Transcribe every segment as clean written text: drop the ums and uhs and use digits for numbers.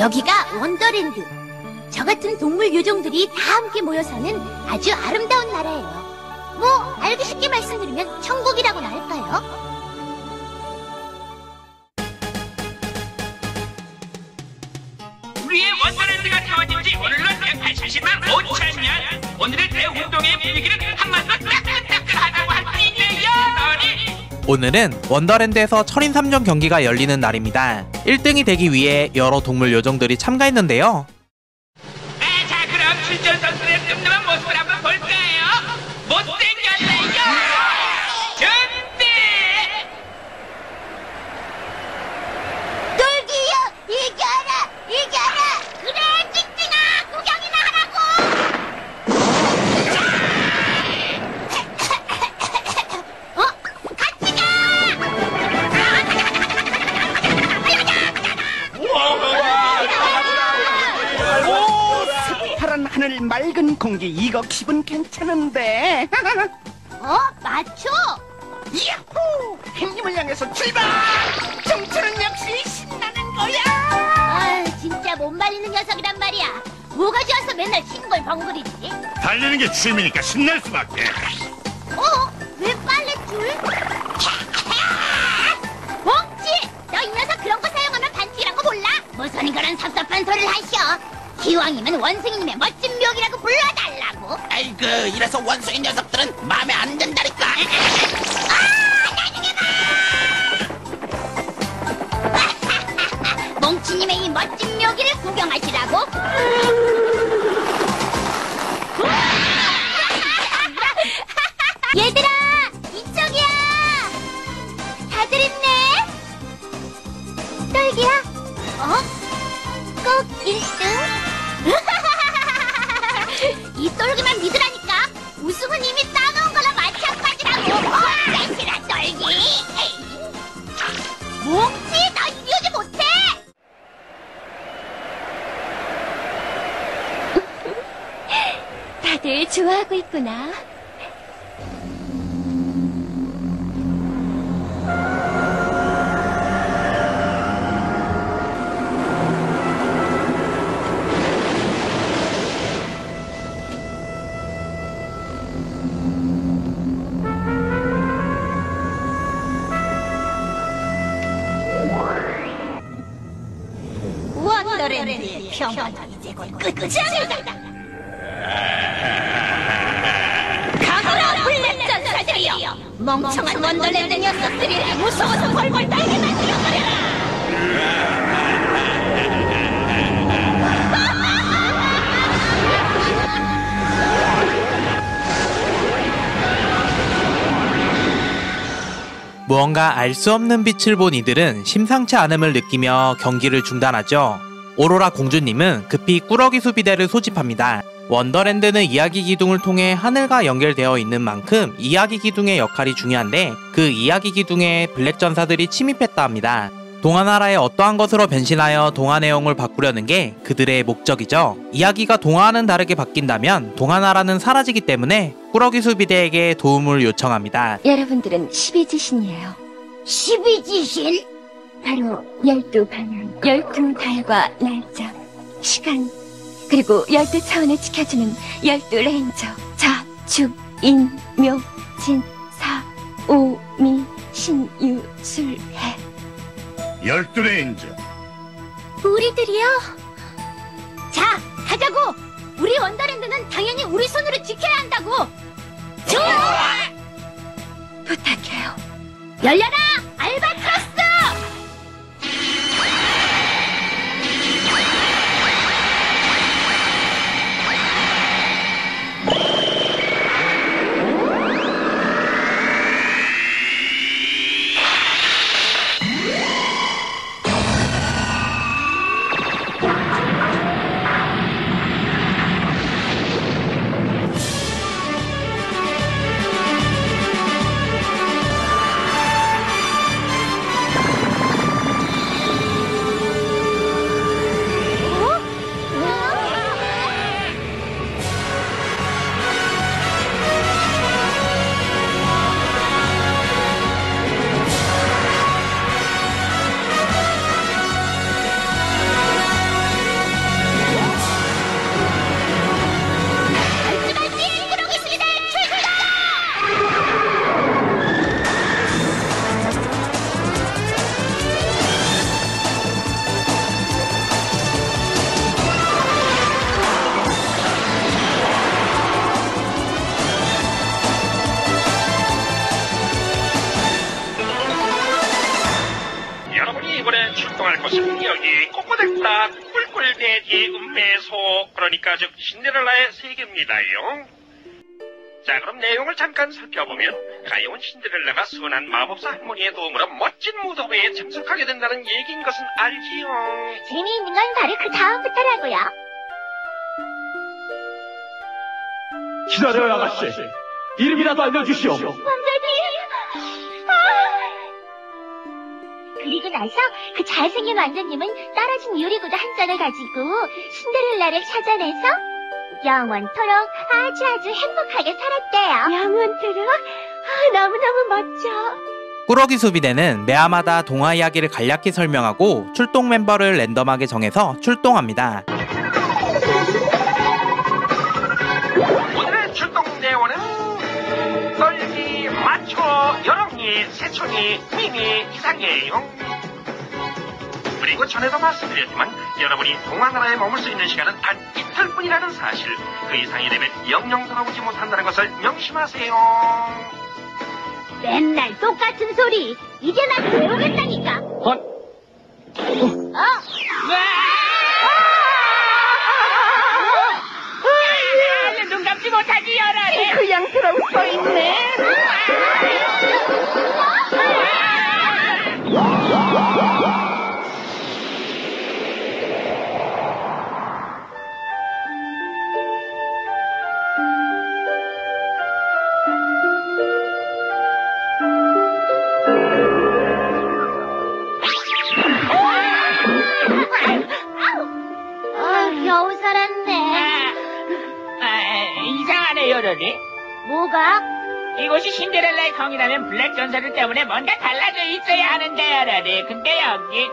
여기가 원더랜드. 저 같은 동물 요정들이 다 함께 모여 사는 아주 아름다운 나라예요. 뭐 알기 쉽게 말씀드리면 천국이라고나 할까요? 우리의 원더랜드가 세워진 지 오늘로 180만 5천년. 오늘의 대운동의 분위기를 한마디로 따끈따끈하다고 할 수 있네요. 오늘은 원더랜드에서 철인 3종 경기가 열리는 날입니다. 1등이 되기 위해 여러 동물 요정들이 참가했는데요. 자, 그럼 출전 선수의 늠름한 모습을 한번 볼까요? 못생겼네요. 준비. 돌기요, 이겨라. 그래, 찡찡아, 구경이나 하라고. 같이 가. 파란 하늘, 맑은 공기, 이거 기분 괜찮은데? 맞춰. 야호! 햇님을 향해서 출발! 청춘은 역시 신나는 거야! 아, 진짜 못 말리는 녀석이란 말이야. 뭐가 좋아서 맨날 싱글벙글이지? 달리는 게 취미니까 신날 수밖에. 왜 빨래줄? 멍치! 너 이 녀석 그런 거 사용하면 반칙이란 거 몰라? 무슨 이거란 섭섭한 소리를 하셔. 기왕이면 원숭이님의 멋진 묘기라고 불러달라고. 아이고, 이래서 원숭이 녀석들은 마음에 안 든다니까. 나중에 봐! 멍치님의 이 멋진 묘기를 구경하시라고? 얘들아! 이쪽이야! 다들 있네? 딸기야? 꼭 1등? 이 똘기만 믿으라니까. 우승은 이미 따놓은 거나 마찬가지라고. 대신아 똘기. 몽치, 나 이리 오지 못해. 다들 좋아하고 있구나. 원더랜드의 평화는 이제 곧 끝장이다. 가거라 블랙 전사들이여. 멍청한 원더랜드 녀석들이 무서워서 벌벌 떨게 만들어버려라. 무언가 알 수 없는 빛을 본 이들은 심상치 않음을 느끼며 경기를 중단하죠. 오로라 공주님은 급히 꾸러기 수비대를 소집합니다. 원더랜드는 이야기 기둥을 통해 하늘과 연결되어 있는 만큼 이야기 기둥의 역할이 중요한데 그 이야기 기둥에 블랙 전사들이 침입했다 합니다. 동화나라의 어떠한 것으로 변신하여 동화 내용을 바꾸려는 게 그들의 목적이죠. 이야기가 동화와는 다르게 바뀐다면 동화나라는 사라지기 때문에 꾸러기 수비대에게 도움을 요청합니다. 여러분들은 12지신이에요. 12지신? 바로 12방향, 12달과 날짜, 시간, 그리고 12차원을 지켜주는 12레인저. 자, 주, 인, 묘, 진, 사, 오, 미, 신, 유, 술, 해. 12레인저. 우리들이요? 자, 가자고! 우리 원더랜드는 당연히 우리 손으로 지켜야 한다고! 좋아! 부탁해요. 열려라! 알바트로스! 여기 꼬꼬댁다 꿀꿀돼지 음매소 그러니까 즉 신데렐라의 세계입니다요. 자 그럼 내용을 잠깐 살펴보면 가여운 신데렐라가 순한 마법사 할머니의 도움으로 멋진 무도회에 참석하게 된다는 얘기인 것은 알지요. 재미있는 건 바로 그 다음부터라고요. 기다려요, 아가씨. 이름이라도 알려주시오. 그리고 나서 그 잘생긴 왕자님은 떨어진 유리구두 한 짝을 가지고 신데렐라를 찾아내서 영원토록 아주 행복하게 살았대요. 영원토록? 너무너무 멋져. 꾸러기 수비대는 매화마다 동화 이야기를 간략히 설명하고 출동 멤버를 랜덤하게 정해서 출동합니다. 오늘의 출동 대원은 떨기, 마초, 여렁이, 새총이, 미미 이상이에요. 그리고 전에도 말씀드렸지만 여러분이 동화나라에 머물 수 있는 시간은 단 이틀뿐이라는 사실. 그 이상이 되면 영영 돌아오지 못한다는 것을 명심하세요. 맨날 똑같은 소리. 이제 난 배우겠다니까. 눈 감지 못하지 열하네. 그 양처럼 서 있네. 겨우 살았네. 이상하네 열하네. 뭐가? 이곳이 신데렐라의 성이라면 블랙 전사들 때문에 뭔가 달라져 있어야 하는데 열하네. 근데 여기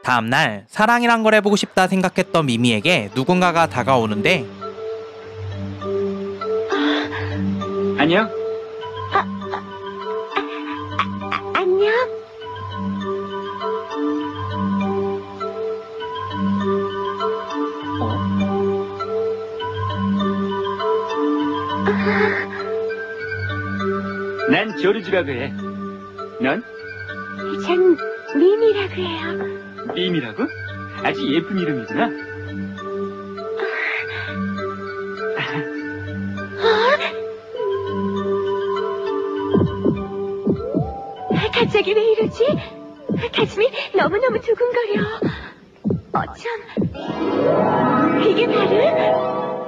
다음날 사랑이란 걸 해보고 싶다 생각했던 미미에게 누군가가 다가오는데 안녕. 안녕. 난 조르주라고 해. 넌? 전 미미라고 해요. 밈이라고? 아주 예쁜 이름이구나. 갑자기 왜 이러지? 가슴이 너무너무 두근거려. 참. 이게 바로?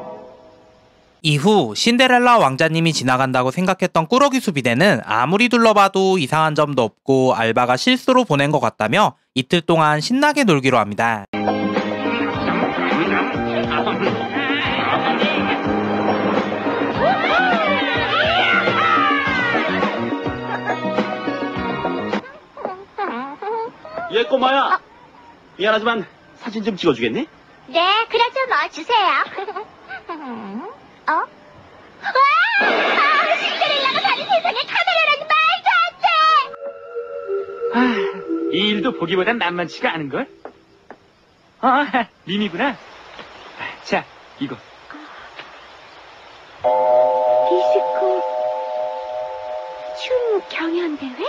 이후 신데렐라 왕자님이 지나간다고 생각했던 꾸러기 수비대는 아무리 둘러봐도 이상한 점도 없고 알바가 실수로 보낸 것 같다며 이틀 동안 신나게 놀기로 합니다. 얘 꼬마야. 미안하지만 사진 좀 찍어주겠니? 네, 그러죠 뭐 주세요. 와! 신데렐라가 사는 세상에 카메라라니 말도 안 돼! 이 일도 보기보단 만만치가 않은걸? 밈이구나. 자, 이거. 디스코 춤 경연대회?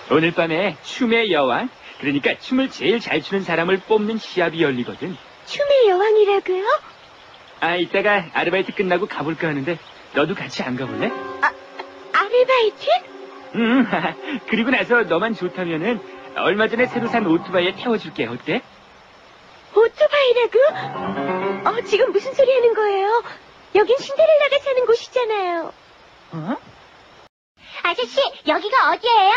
오늘 밤에 춤의 여왕, 그러니까 춤을 제일 잘 추는 사람을 뽑는 시합이 열리거든. 춤의 여왕이라고요? 이따가 아르바이트 끝나고 가볼까 하는데 너도 같이 안 가볼래? 아르바이트? 그리고 나서 너만 좋다면은 얼마 전에 새로 산 오토바이에 태워줄게. 어때? 오토바이라고? 지금 무슨 소리 하는 거예요? 여긴 신데렐라가 사는 곳이잖아요. 아저씨, 여기가 어디예요?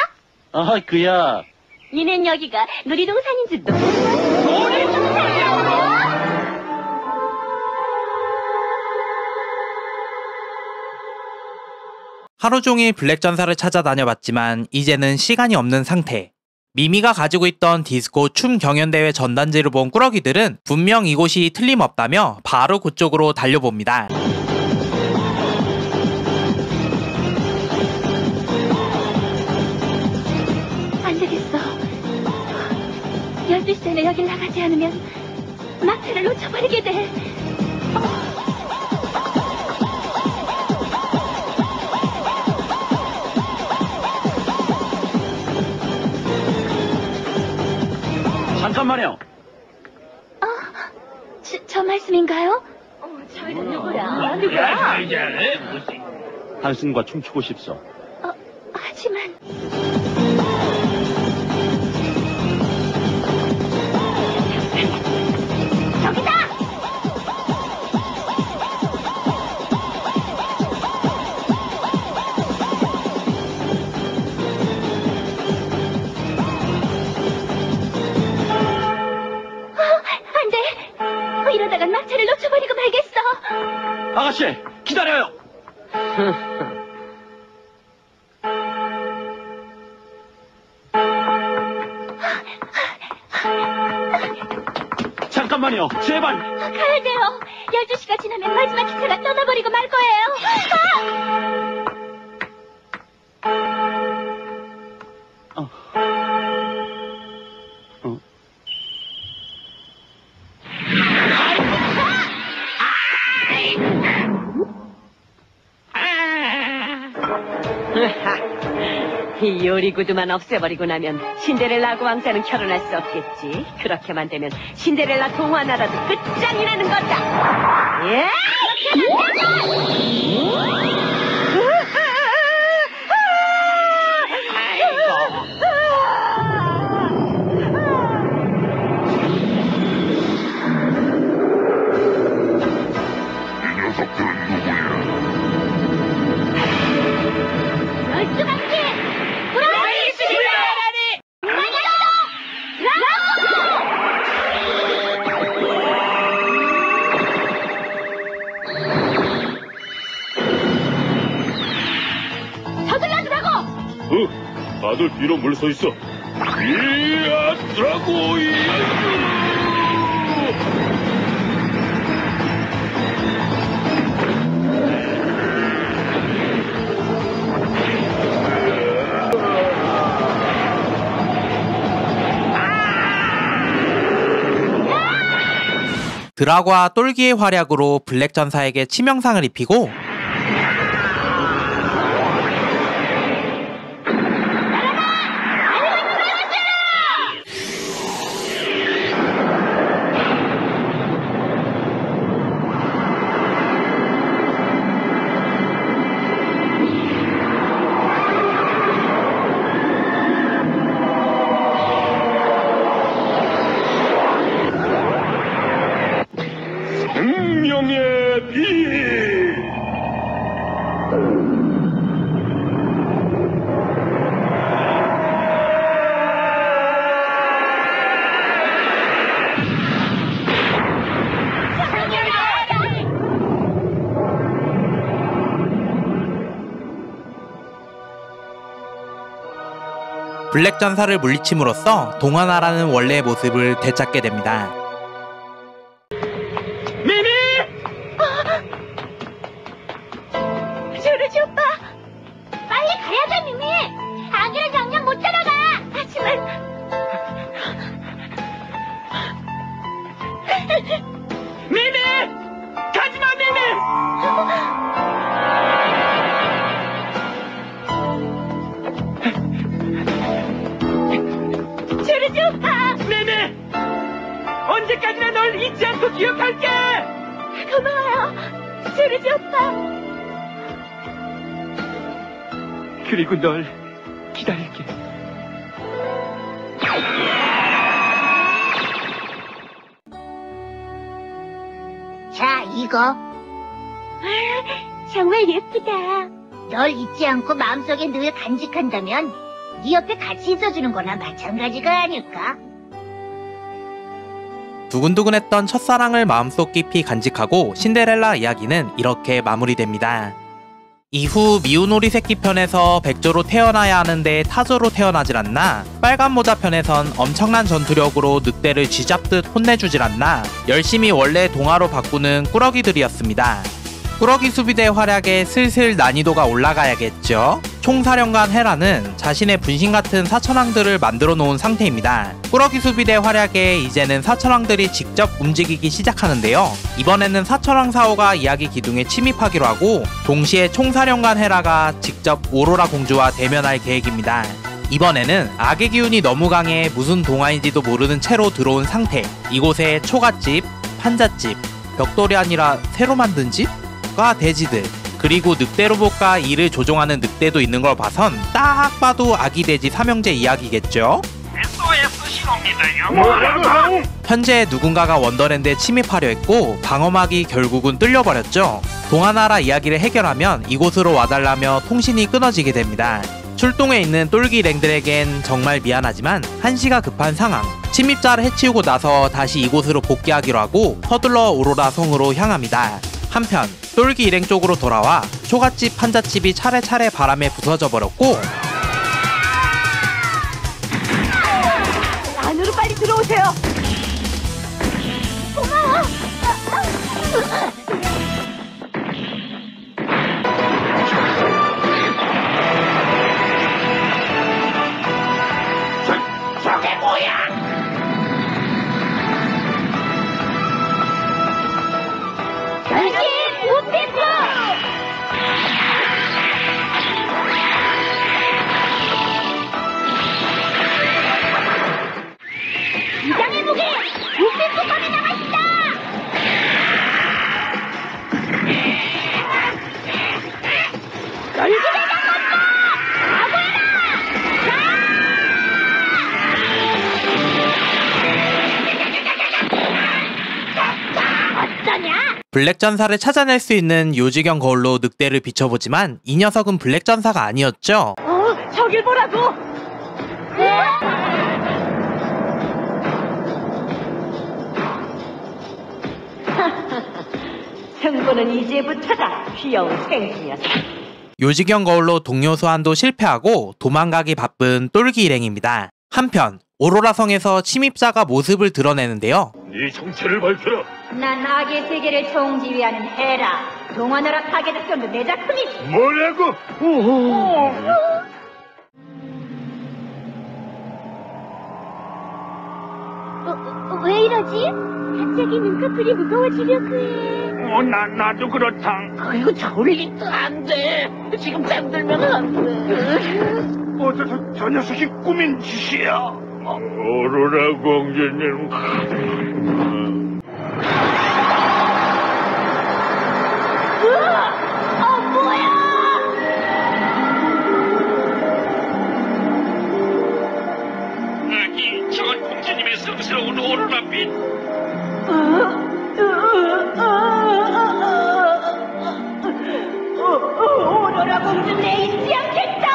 그야. 니는 여기가 놀이동산인 줄도 몰랐어. 놀이동산이라고? 하루 종일 블랙 전사를 찾아다녀봤지만 이제는 시간이 없는 상태. 미미가 가지고 있던 디스코 춤 경연대회 전단지를 본 꾸러기들은 분명 이곳이 틀림없다며 바로 그쪽으로 달려봅니다. 안 되겠어. 12시 전에 여길 나가지 않으면 마차를 놓쳐버리게 돼. 잠깐만요. 저 말씀인가요? 누구야? 당신과 춤추고 싶소. 하지만 저기다! 안 돼. 이러다가 낙차를 놓쳐버리고 말겠어. 아가씨, 기다려요. 잠깐만요, 제발. 가야 돼요. 12시가 지나면 마지막 기차가 떠나버리고 말 거예요. 이 요리구두만 없애버리고 나면 신데렐라하고 왕자는 결혼할 수 없겠지. 그렇게만 되면 신데렐라 동화나라도 끝장이라는 거다. 예? 이 녀석들은 누구야? 다들 뒤로 물서 있어. 이야, 드라고! 드라과 똘기의 활약으로 블랙 전사에게 치명상을 입히고 생명의 빛! 블랙 전사를 물리침으로써 동화나라는 원래의 모습을 되찾게 됩니다. 주르지 오빠! 빨리 가야 돼, 미미! 아기는 영영 못 따라가! 하지만... 미미! 가지마, 미미! 주르지 오빠! 미미! 언제까지나 널 잊지 않고 기억할게! 고마워요, 주르지 오빠! 그리고 널 기다릴게. 자, 이거. 정말 예쁘다. 널 잊지 않고 마음속에 늘 간직한다면 네 옆에 같이 있어주는 거나 마찬가지가 아닐까? 두근두근했던 첫사랑을 마음속 깊이 간직하고 신데렐라 이야기는 이렇게 마무리됩니다. 이후 미운 오리 새끼 편에서 백조로 태어나야 하는데 타조로 태어나질 않나, 빨간 모자 편에선 엄청난 전투력으로 늑대를 쥐잡듯 혼내주질 않나, 열심히 원래 동화로 바꾸는 꾸러기들이었습니다. 꾸러기 수비대 활약에 슬슬 난이도가 올라가야겠죠? 총사령관 헤라는 자신의 분신같은 사천왕들을 만들어 놓은 상태입니다. 꾸러기 수비대 활약에 이제는 사천왕들이 직접 움직이기 시작하는데요. 이번에는 사천왕 사호가 이야기 기둥에 침입하기로 하고 동시에 총사령관 헤라가 직접 오로라 공주와 대면할 계획입니다. 이번에는 악의 기운이 너무 강해 무슨 동화인지도 모르는 채로 들어온 상태. 이곳에 초가집, 판잣집, 벽돌이 아니라 새로 만든 집과 돼지들, 그리고 늑대 로봇과 이를 조종하는 늑대도 있는 걸 봐선 딱 봐도 아기 돼지 삼형제 이야기겠죠? SOS 신호입니다. 현재 누군가가 원더랜드에 침입하려 했고 방어막이 결국은 뚫려버렸죠. 동화나라 이야기를 해결하면 이곳으로 와달라며 통신이 끊어지게 됩니다. 출동해 있는 똘기 일행들에겐 정말 미안하지만 한시가 급한 상황. 침입자를 해치우고 나서 다시 이곳으로 복귀하기로 하고 서둘러 오로라 성으로 향합니다. 한편 똘기 일행 쪽으로 돌아와 초가집, 판잣집이 차례차례 바람에 부서져 버렸고 안으로 빨리 들어오세요. 고마워. 저게 뭐야? 변신 우피프! 이장의 무게 우피프감이 남았다! 널기를 잡았다! 어떠냐? 블랙 전사를 찾아낼 수 있는 요지경 거울로 늑대를 비춰보지만 이 녀석은 블랙 전사가 아니었죠. 저길 보라고. 승부는 이제부터다, 귀여운 생쥐 녀석. 요지경 거울로 동료 소환도 실패하고 도망가기 바쁜 똘기 일행입니다. 한편 오로라 성에서 침입자가 모습을 드러내는데요. 네 정체를 밝혀라. 난 악의 세계를 총지휘하는 헤라. 동화나라 파괴작전도 내 작품이지. 뭐라고? 왜 이러지? 갑자기 눈꺼풀이 무거워지려고 해. 나도 그렇다. 아이고 저울리도 안 돼. 지금 잠들면 안 돼. 저 녀석이 꾸민 짓이야. 오로라 공주님. 아기, 저건 공주님의 성스러운 오로라빛. 오로라 공주 내 잊지 않겠다.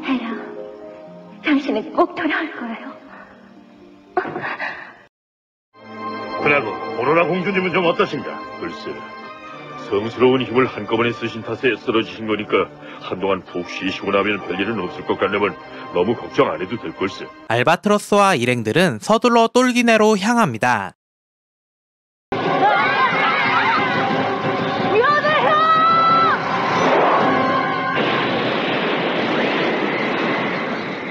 헤라, 당신은 꼭 돌아올 거예요. 그러고 오로라 공주님은 좀 어떠신가? 글쎄, 성스러운 힘을 한꺼번에 쓰신 탓에 쓰러지신 거니까 한동안 푹 쉬시고 나면 별일은 없을 것 같냐면 너무 걱정 안 해도 될 걸세. 알바트로스와 일행들은 서둘러 똘기네로 향합니다.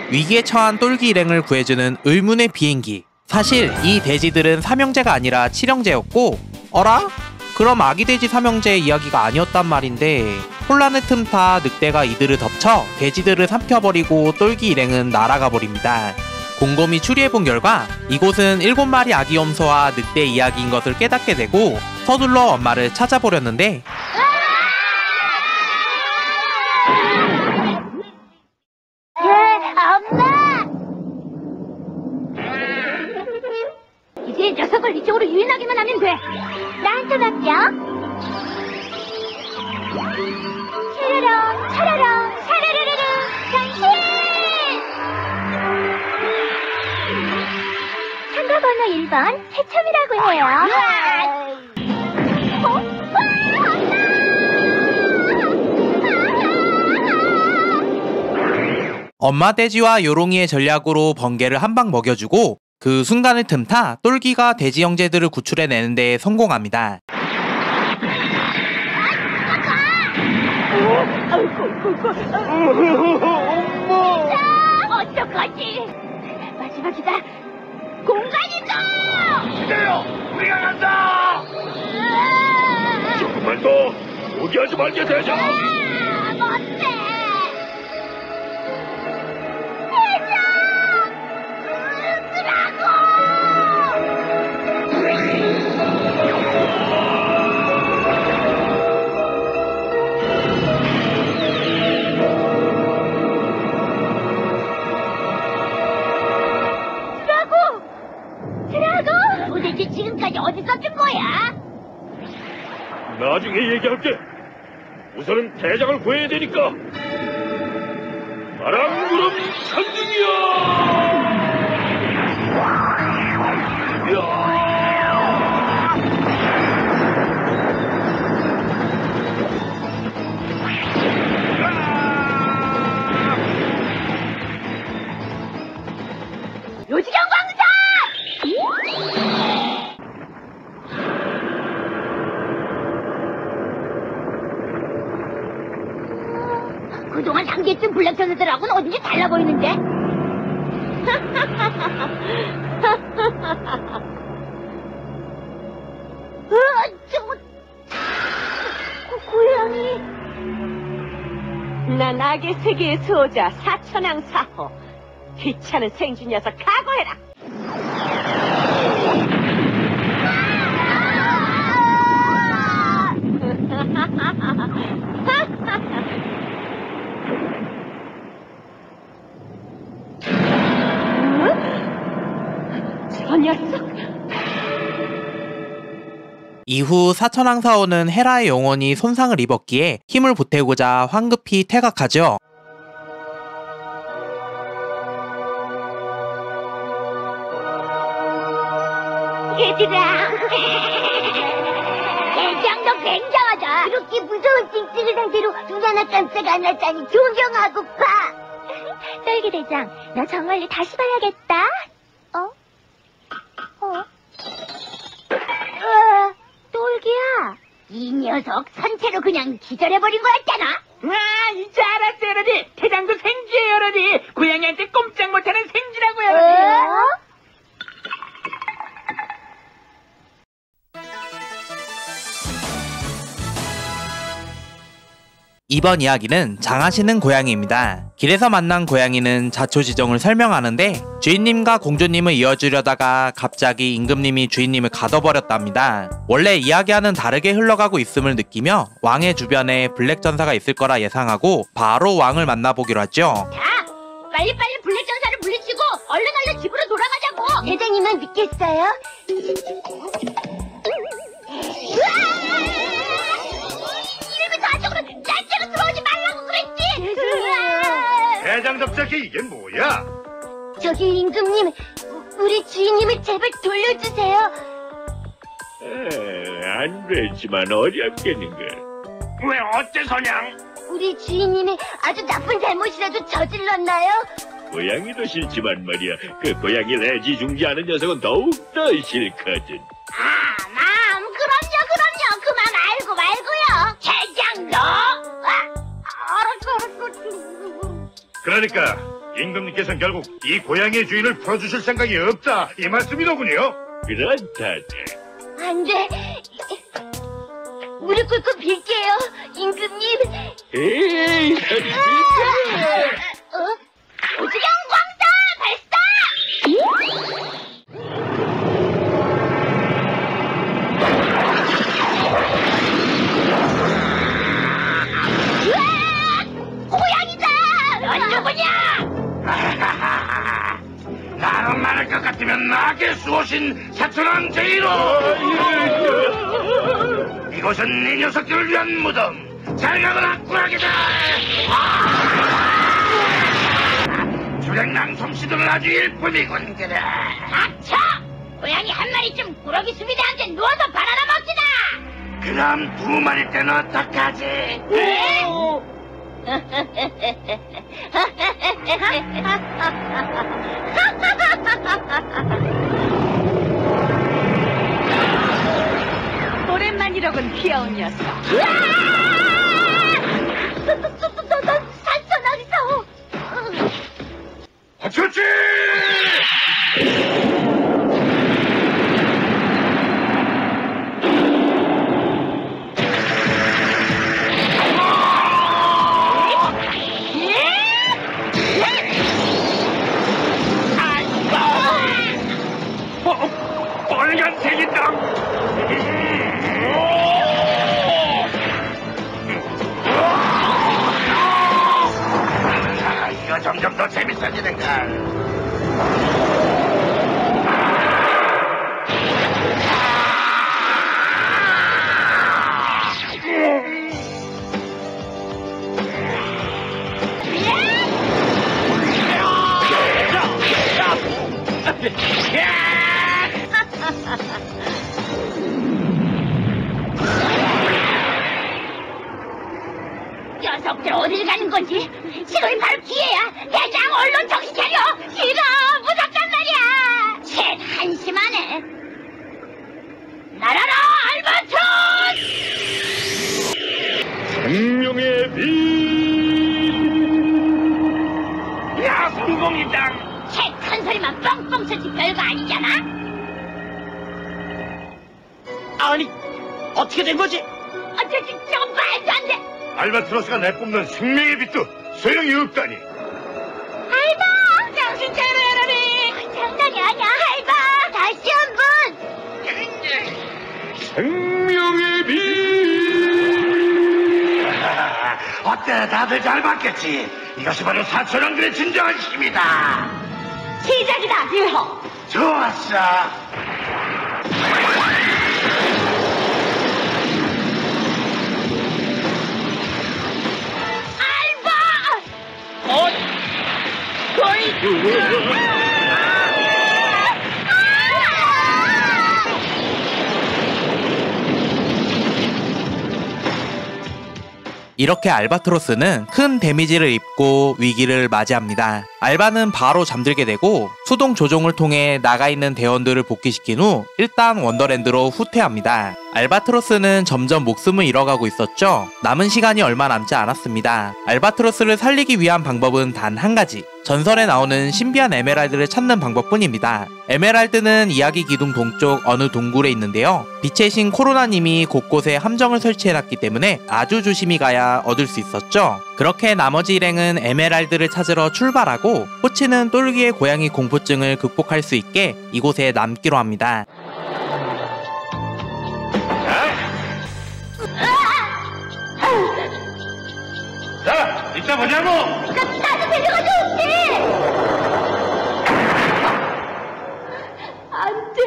위기에 처한 똘기 일행을 구해주는 의문의 비행기. 사실 이 돼지들은 삼형제가 아니라 칠형제였고, 어라? 그럼 아기 돼지 삼형제의 이야기가 아니었단 말인데, 혼란의 틈타 늑대가 이들을 덮쳐 돼지들을 삼켜버리고 똘기 일행은 날아가 버립니다. 곰곰이 추리해본 결과 이곳은 7마리 아기 염소와 늑대 이야기인 것을 깨닫게 되고 서둘러 엄마를 찾아보려는데 엄마! 이제 녀석을 이쪽으로 유인하기만 하면 돼. 나한테 맡겨. 샤라랑, 샤라랑, 샤라르르르, 변신! 참가번호 1번, 새참이라고 해요. 엄마 돼지와 요롱이의 전략으로 번개를 한 방 먹여주고 그 순간을 틈타 똘기가 돼지 형제들을 구출해내는 데 성공합니다. 어떡하지? 마지막이다. 공간이다! 기대요! 우리가 간다! 조금만 그만둬! 포기하지 말게, 대장! 못해! 도대체 지금까지 어디 썼던 거야? 나중에 얘기할게. 우선은 대장을 구해야 되니까. 바람구름 천둥이야! 요지경 광사! 그동안 상계쯤 블랙전들하고는 어딘지 달라 보이는데? 저거... 고양이... 난 악의 세계의 수호자 사천왕사호. 귀찮은 생쥐 녀석 각오해라. 저 녀석. 이후 사천왕사호는 헤라의 영혼이 손상을 입었기에 힘을 보태고자 황급히 퇴각하죠. 얘들아, 대장도 굉장하다. 그렇게 무서운 찡찡을 상대로 눈 하나 깜짝 안 났다니 존경하고 봐. 딸기 대장, 너 정말로 다시 봐야겠다. 똘기야, 이 녀석 선체로 그냥 기절해버린 거였잖아. 아, 이제 알았어, 여러지. 대장도 생쥐예요, 여러지. 고양이한테 꼼짝 못하는 생쥐라고요, 여러지. 이번 이야기는 장하시는 고양이입니다. 길에서 만난 고양이는 자초지종을 설명하는데 주인님과 공주님을 이어주려다가 갑자기 임금님이 주인님을 가둬버렸답니다. 원래 이야기와는 다르게 흘러가고 있음을 느끼며 왕의 주변에 블랙전사가 있을 거라 예상하고 바로 왕을 만나보기로 하죠. 자, 빨리빨리 블랙전사를 물리치고 얼른 집으로 돌아가자고. 대장님은 믿겠어요? 이름이 다쪽으로 짤짤로 들어오지 말라고 그랬지. 대장 접착이 이게 뭐야? 저기 임금님, 우리 주인님을 제발 돌려주세요. 안 되지만 어렵겠는걸. 왜 어째서냥? 우리 주인님이 아주 나쁜 잘못이라도 저질렀나요? 고양이도 싫지만 말이야. 그 고양이를 애지중지하는 녀석은 더욱더 싫거든. 그럼요. 그만 알고 말고요. 대장 너. 알았어. 그러니까 임금님께서는 결국 이 고양이의 주인을 풀어주실 생각이 없다 이 말씀이더군요. 그렇다네. 안 돼. 무릎 꿇고 빌게요, 임금님. 에이, 오지경 광사 발사! 고양이다! 넌 누구냐? 나는 말할 것 같으면 나에게 쏘신 사천왕 제이로. 이곳은 이 녀석들을 위한 무덤. 잘 가거나 꾸라기다. 주랭랑 솜씨들은 아주 일품이군. 그래. 닥쳐! 고양이 한 마리쯤 꾸러기 수비대한테 누워서 바나나 먹기다! 그럼 두 마리 때는 어떡하지? 네? 오랜만이로군, 귀여운 녀석. 산천왕사호! 하치하치! 점점 더 재밌어지는 걸. 녀석들 어딜 가는 거지? 지금이 바로 기회야. 대장 얼른 정신 차려. 싫어, 무섭단 말이야. 쟤 한심하네. 날아라 알바트로스! 생명의 빛. 야, 성공이다. 쟤 큰 소리만 뻥뻥 쳐지 별거 아니잖아. 아니, 어떻게 된 거지? 저건 말도 안 돼. 알바트로스가 내뿜는 생명의 빛도 소용이 없다니. 알바! 정신 차려라니! 장난이 아니야, 알바! 다시 한 번! 생명의 빛. 어때? 다들 잘 봤겠지? 이것이 바로 사천왕들의 진정한 힘이다. 시작이다, 딜허. 좋았어. 이렇게 알바트로스는 큰 데미지를 입고 위기를 맞이합니다. 알바는 바로 잠들게 되고 수동 조종을 통해 나가 있는 대원들을 복귀시킨 후 일단 원더랜드로 후퇴합니다. 알바트로스는 점점 목숨을 잃어가고 있었죠. 남은 시간이 얼마 남지 않았습니다. 알바트로스를 살리기 위한 방법은 단 한 가지. 전설에 나오는 신비한 에메랄드를 찾는 방법뿐입니다. 에메랄드는 이야기 기둥 동쪽 어느 동굴에 있는데요. 빛의 신 코로나님이 곳곳에 함정을 설치해놨기 때문에 아주 조심히 가야 얻을 수 있었죠. 그렇게 나머지 일행은 에메랄드를 찾으러 출발하고 호치는 똘기의 고양이 공포증을 극복할 수 있게 이곳에 남기로 합니다. 자, 이따 보자고. 나도 데려가줘, 혹시! 안 돼.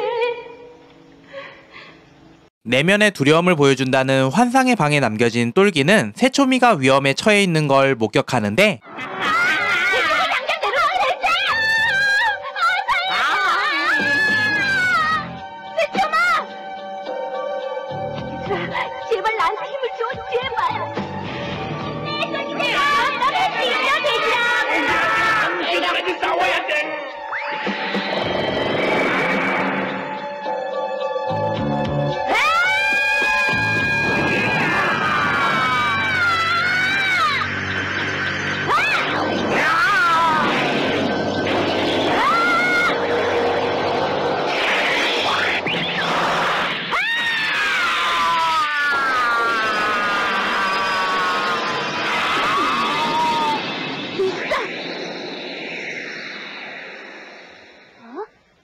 내면의 두려움을 보여준다는 환상의 방에 남겨진 똘기는 새초미가 위험에 처해 있는 걸 목격하는데 당장 내려와, 대체! 새초마! 얘들아, 제발 나한테 힘을 줘, 제발! 끝까지 싸워야 돼.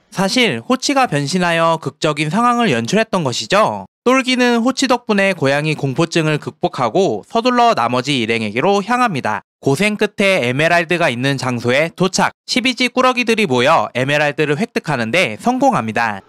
사실 호치가 변신하여 극적인 상황을 연출했던 것이죠. 똘기는 호치 덕분에 고양이 공포증을 극복하고 서둘러 나머지 일행에게로 향합니다. 고생 끝에 에메랄드가 있는 장소에 도착. 12지 꾸러기들이 모여 에메랄드를 획득하는데 성공합니다.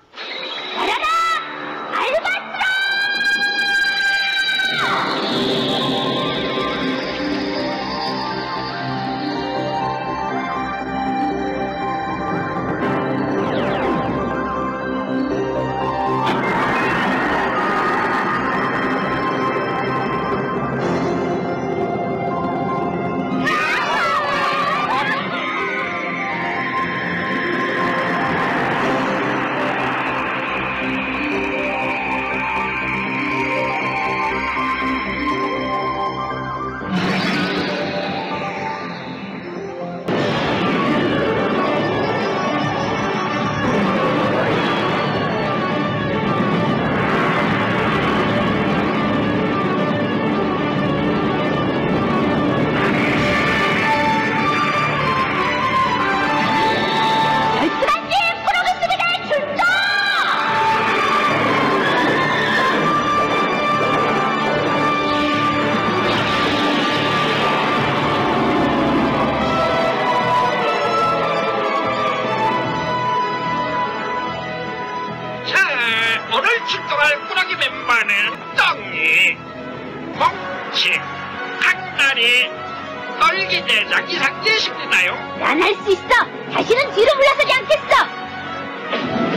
출동할 꾸러기 멤버는 떡니, 멍치, 강다리, 떨기대장 이상 계십니다요. 난 할 수 있어. 다시는 뒤로 물러서지 않겠어.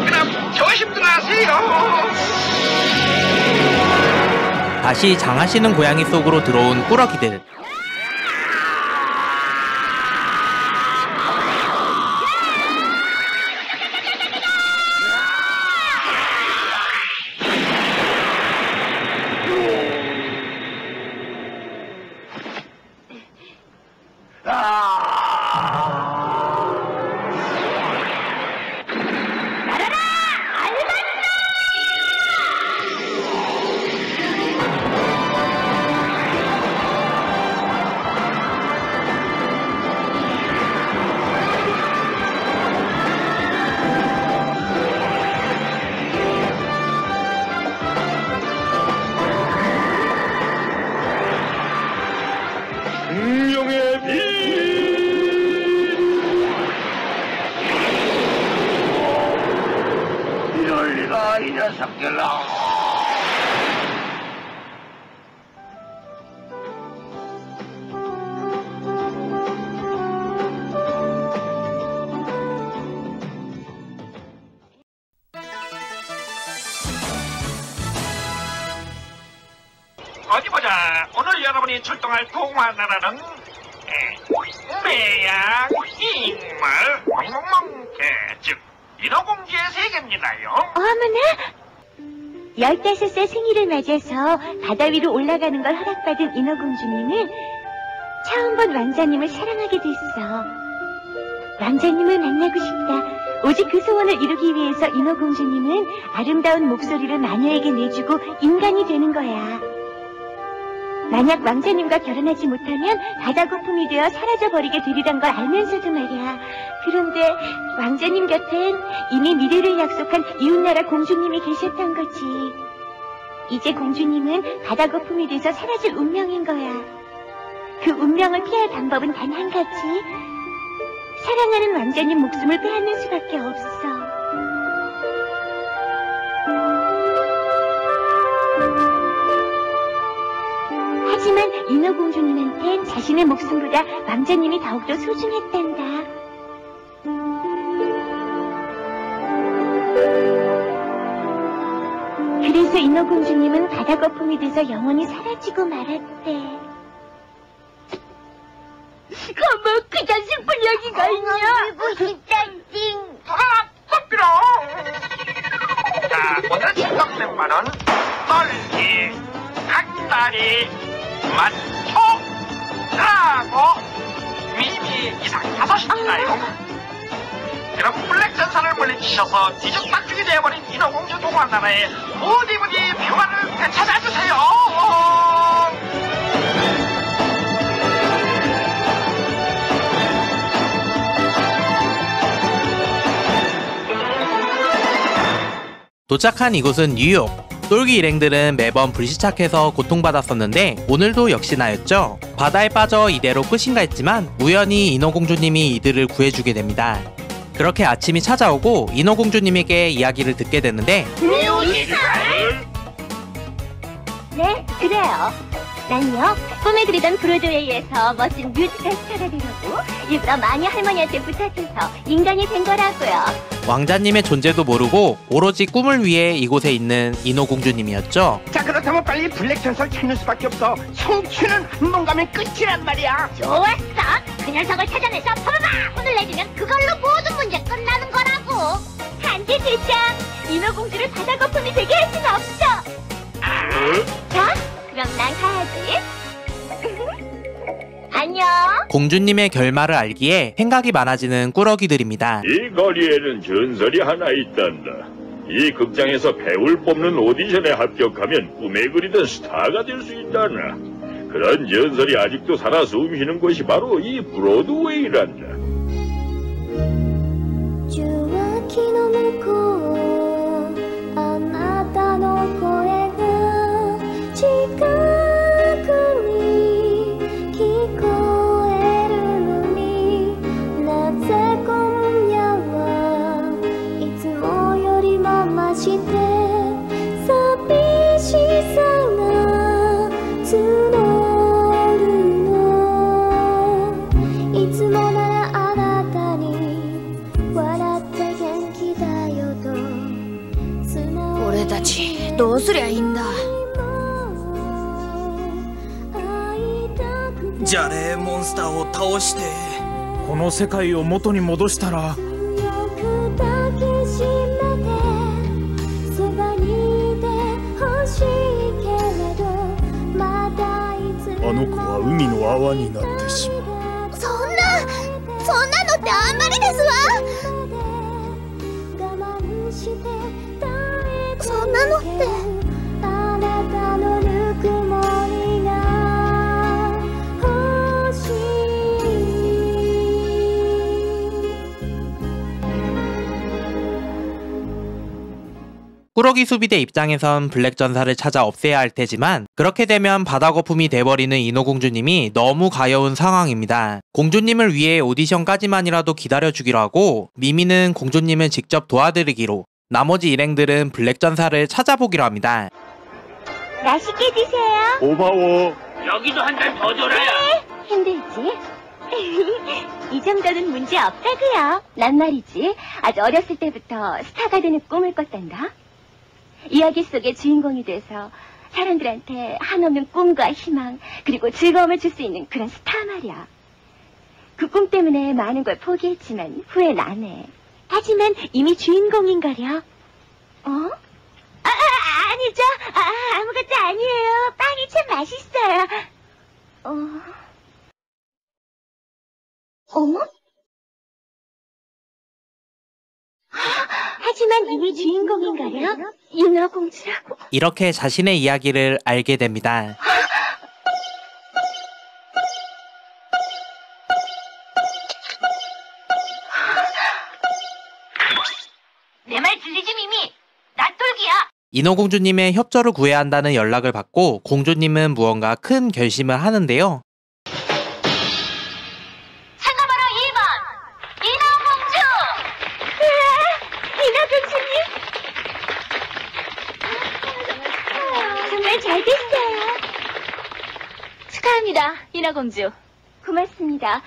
그럼 조심들 하세요. 다시 장하시는 고양이 속으로 들어온 꾸러기들. 공룡의 빛! 이럴 리가, 이 녀석들아. 어디 보자. 오늘 여러분이 출동할 동화나라는 매양, 인물, 멍멍멍, 즉 인어공주의 세계입니다요. 어머나! 15살 생일을 맞아서 바다 위로 올라가는 걸 허락받은 인어공주님은 처음 본 왕자님을 사랑하게 됐어. 왕자님을 만나고 싶다. 오직 그 소원을 이루기 위해서 인어공주님은 아름다운 목소리를 마녀에게 내주고 인간이 되는 거야. 만약 왕자님과 결혼하지 못하면 바다 거품이 되어 사라져버리게 되리란 걸 알면서도 말이야. 그런데 왕자님 곁엔 이미 미래를 약속한 이웃나라 공주님이 계셨던 거지. 이제 공주님은 바다 거품이 돼서 사라질 운명인 거야. 그 운명을 피할 방법은 단 한 가지. 사랑하는 왕자님 목숨을 빼앗는 수밖에 없어. 하지만 인어공주님한텐 자신의 목숨보다 왕자님이 더욱더 소중했단다. 그래서 인어공주님은 바다 거품이 돼서 영원히 사라지고 말았대. 어머, 그저 슬픈 여기가 있냐? 보고 싶다, 찡. 뽀삐롱. 자, 오늘 출동 멤버는 떨기, 강다리, 만초, 라고 미미 이상 5입니다요. 그럼 블랙 전사를 물리치셔서 뒤죽박죽이 되어버린 인어공주 동화나라에 부디부디 평화를 되찾아주세요. 도착한 이곳은 뉴욕. 똘기 일행들은 매번 불시착해서 고통받았었는데 오늘도 역시나였죠. 바다에 빠져 이대로 끝인가 했지만 우연히 인어공주님이 이들을 구해주게 됩니다. 그렇게 아침이 찾아오고 인어공주님에게 이야기를 듣게 되는데 네, 그래요. 난요, 꿈에 그리던 브로드웨이에서 멋진 뮤지컬 스타가 되려고 일부러 마녀 할머니한테 부탁해서 인간이 된 거라고요. 왕자님의 존재도 모르고 오로지 꿈을 위해 이곳에 있는 인어공주님이었죠. 자, 그렇다면 빨리 블랙 전설 찾는 수밖에 없어. 성취는 한 번 가면 끝이란 말이야. 좋았어. 그 녀석을 찾아내서 봐봐. 혼을 내주면 그걸로 모든 문제 끝나는 거라고. 안돼, 대장. 인어공주를 바다 거품이 되게 할 순 없어. 자, 그럼 난 가야지. 안녕. 공주님의 결말을 알기에 생각이 많아지는 꾸러기들입니다. 이 거리에는 전설이 하나 있단다. 이 극장에서 배우를 뽑는 오디션에 합격하면 꿈에 그리던 스타가 될 수 있다나. 그런 전설이 아직도 살아 숨쉬는 곳이 바로 이 브로드웨이란다. 受話器の向こうあなたの声が近くに聞こえるのになぜ今夜はいつもよりも増してどうすりゃいいんだ。じゃれモンスターを倒してこの世界を元に戻したら。あの子は海の泡になってしまう。そんなのってあんまりですわ。そんなのってあなたのぬくもりが欲し꾸러기 수비대 입장에선 블랙 전사를 찾아 없애야 할 테지만 그렇게 되면 바다 거품이 돼버리는 인어공주님이 너무 가여운 상황입니다. 공주님을 위해 오디션까지만이라도 기다려주기로 하고 미미는 공주님을 직접 도와드리기로, 나머지 일행들은 블랙 전사를 찾아보기로 합니다. 맛있게 드세요. 고마워. 여기도 한 잔 더 줘라야. 힘들지? 이 정도는 문제 없다고요. 난 말이지, 아주 어렸을 때부터 스타가 되는 꿈을 꿨단다. 이야기 속의 주인공이 돼서 사람들한테 한없는 꿈과 희망, 그리고 즐거움을 줄 수 있는 그런 스타 말이야. 그 꿈 때문에 많은 걸 포기했지만 후회는 안 해. 하지만 이미 주인공인거려. 어? 아니죠. 아무것도 아니에요. 빵이 참 맛있어요. 어머? 하지만 이미 주인공인가요? 인어공주라고. 이렇게 자신의 이야기를 알게 됩니다. 내 말 들리지, 미미? 낫돌기야. 인어공주님의 협조를 구해야 한다는 연락을 받고 공주님은 무언가 큰 결심을 하는데요. 참가번호 2번 인어공주. 인어공주님. 정말 잘 됐어요. 축하합니다, 인어공주. 고맙습니다.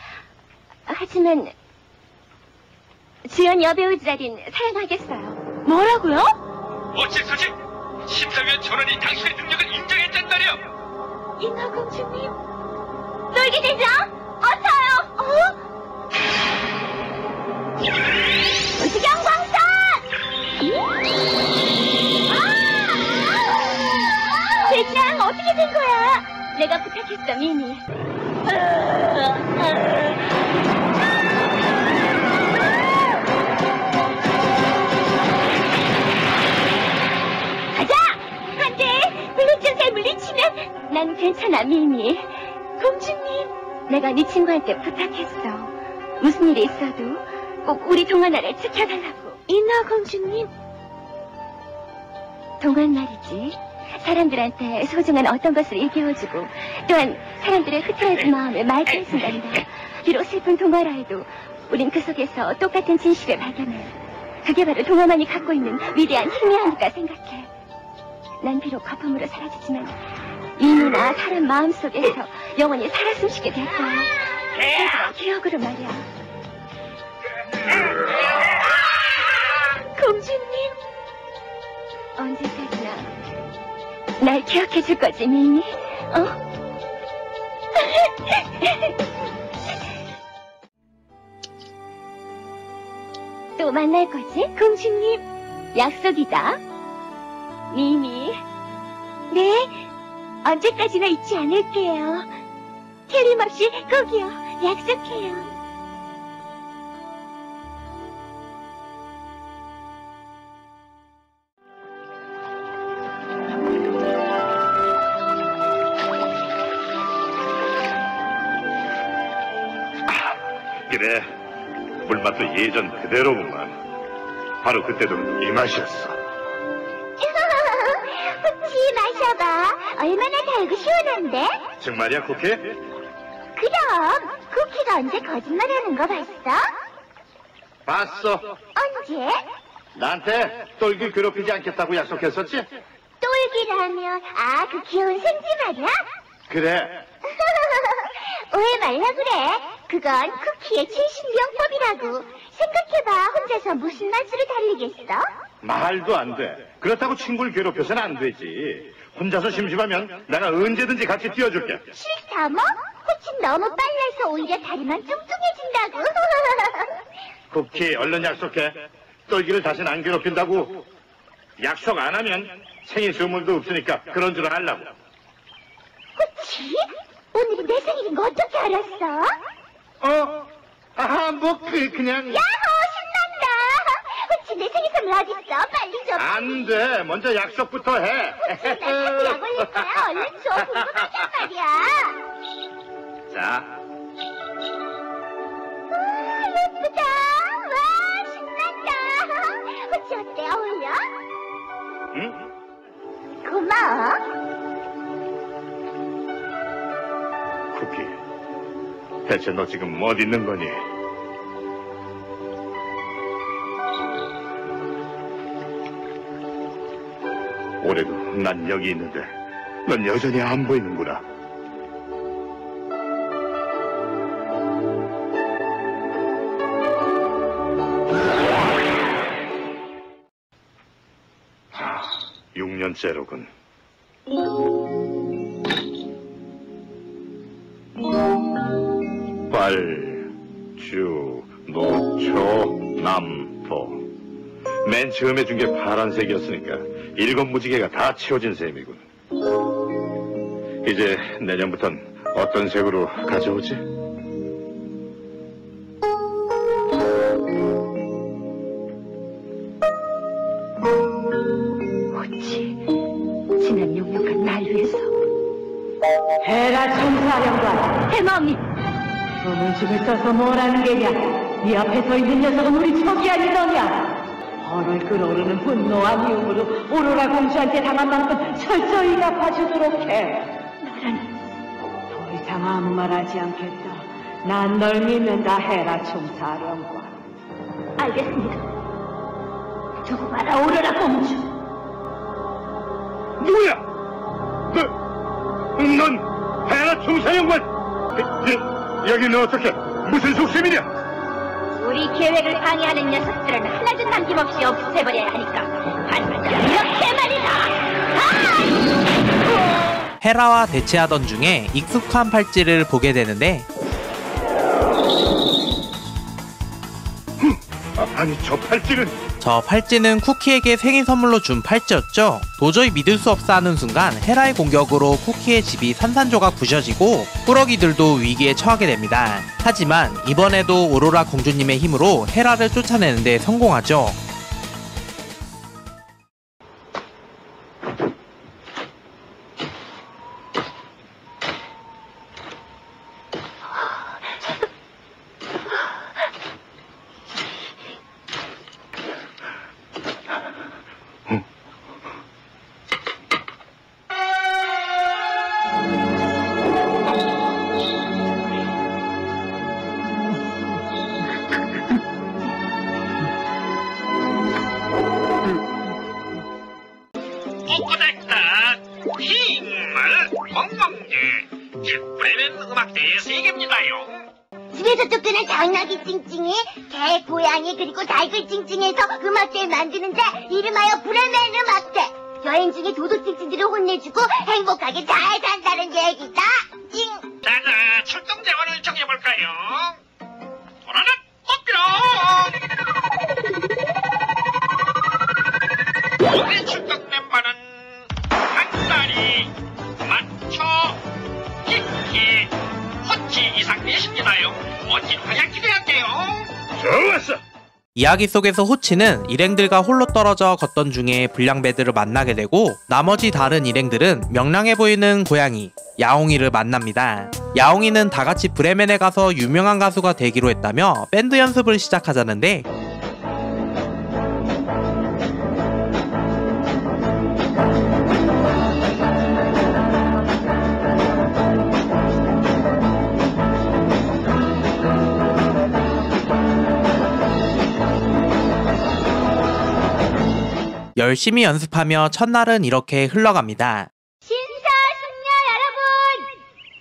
하지만 주연 여배우 자리는 사양하겠어요. 뭐라고요? 어째서지? 심사위원 전원이 당신의 능력을 인정했단 말이야. 인어공주님, 놀게 되자. 어서요. 우주경광선! 대장, 어떻게 된 거야? 내가 부탁했어, 미미. 가자! 안 돼! 블랙전사에 물리치면 난 괜찮아, 미미. 공주님, 내가 네 친구한테 부탁했어. 무슨 일이 있어도 꼭 우리 동화나라를 지켜달라고. 인어공주님. 동안 말이지, 사람들한테 소중한 어떤 것을 일깨워주고 또한 사람들의 흩어진 마음을 맑게 해준단다. 비록 슬픈 동화라 해도 우린 그 속에서 똑같은 진실을 발견해. 그게 바로 동화만이 갖고 있는 위대한 힘이 아닐까 생각해. 난 비록 거품으로 사라지지만 인우나 사람 마음속에서 영원히 살아 숨쉬게 될 거야. 기억으로 말이야. 공주님, 언제까지나 날 기억해 줄 거지, 미미? 또 만날 거지, 공주님? 약속이다. 미미. 네, 언제까지나 잊지 않을게요. 틀림없이 꼭이요. 약속해요. 그래, 물맛도 예전 그대로구만. 바로 그때도 이 맛이었어. 혹시 마셔봐. 얼마나 달고 시원한데? 정말이야, 쿠키? 그럼 쿠키가 언제 거짓말하는 거 봤어? 봤어. 언제? 나한테 똘기 괴롭히지 않겠다고 약속했었지? 똘기라면 그 귀여운 생쥐 말이야? 그래. 오해 말라 그래. 그건 쿠키의 최신병법이라고. 생각해봐. 혼자서 무슨 맛으로 달리겠어? 말도 안 돼. 그렇다고 친구를 괴롭혀서는 안 되지. 혼자서 심심하면 내가 언제든지 같이 뛰어줄게. 싫다 뭐? 호칭 너무 빨라서 오히려 다리만 뚱뚱해진다고. 쿠키, 얼른 약속해. 떨기를 다시는 안 괴롭힌다고. 약속 안 하면 생일 선물도 없으니까 그런 줄 알라고. 호치? 오늘이 내 생일인 거 어떻게 알았어? 그냥. 야호, 신난다. 호치, 내 생일 선물 어딨어? 빨리 줘. 안 돼. 먼저 약속부터 해. 호치, 날 자꾸 약 올릴 거야. 얼른 줘. 궁금하단 말이야. 자. 예쁘다. 와, 신난다. 호치, 어때? 어울려? 응? 고마워. 쿠키, 대체 너 지금 어디 있는 거니? 올해도 난 여기 있는데 넌 여전히 안 보이는구나. 아, 6년째로군. 빨주, 노초, 남포. 맨 처음에 준 게 파란색이었으니까 일곱 무지개가 다 채워진 셈이군. 이제 내년부턴 어떤 색으로 가져오지? 호치, 지난 6년간 날 위해서 헤라 총사령관 해마님, 소문집을 써서 뭐라는 게냐? 네 앞에 서 있는 녀석은 우리 적이 아니더냐? 벌을 끓어오르는 분노와 미움으로 오로라 공주한테 당한 만큼 철저히 갚아주도록 해. 나는 더 이상 아무 말 하지 않겠다. 난 널 믿는다, 헤라 총사령관. 알겠습니다. 두고 봐라, 오로라 공주. 누구야? 넌 헤라 총사령관! 여기는 어떻게? 무슨 속셈이냐? 우리 계획을 방해하는 녀석들은 하나도 남김없이 없애버려야 하니까 반드시 이렇게 말이다. 헤라와 대치하던 중에 익숙한 팔찌를 보게 되는데 아니 저 팔찌는 쿠키에게 생일 선물로 준 팔찌였죠. 도저히 믿을 수 없어 하는 순간 헤라의 공격으로 쿠키의 집이 산산조각 부셔지고 꾸러기들도 위기에 처하게 됩니다. 하지만 이번에도 오로라 공주님의 힘으로 헤라를 쫓아내는 데 성공하죠. 집에서 쫓겨난 장나기 찡찡이, 개, 고양이, 그리고 닭을 찡찡해서 음악대를 만드는데 이름하여 브레멘 음악대. 여행 중에 도도 찡찡이를 혼내주고 행복하게 잘 산다는 얘기다. 찡. 자자, 출동 대원을 정해볼까요? 도라는 뽑기로! 오늘 출동 멤버는 한다리, 마초, 키키, 호치 이상 되십니다요. 어디로 가야 기대할게요. 좋았어. 이야기 속에서 호치는 일행들과 홀로 떨어져 걷던 중에 불량배들을 만나게 되고 나머지 다른 일행들은 명랑해 보이는 고양이 야옹이를 만납니다. 야옹이는 다같이 브레멘에 가서 유명한 가수가 되기로 했다며 밴드 연습을 시작하자는데 열심히 연습하며 첫날은 이렇게 흘러갑니다. 신사숙녀 여러분,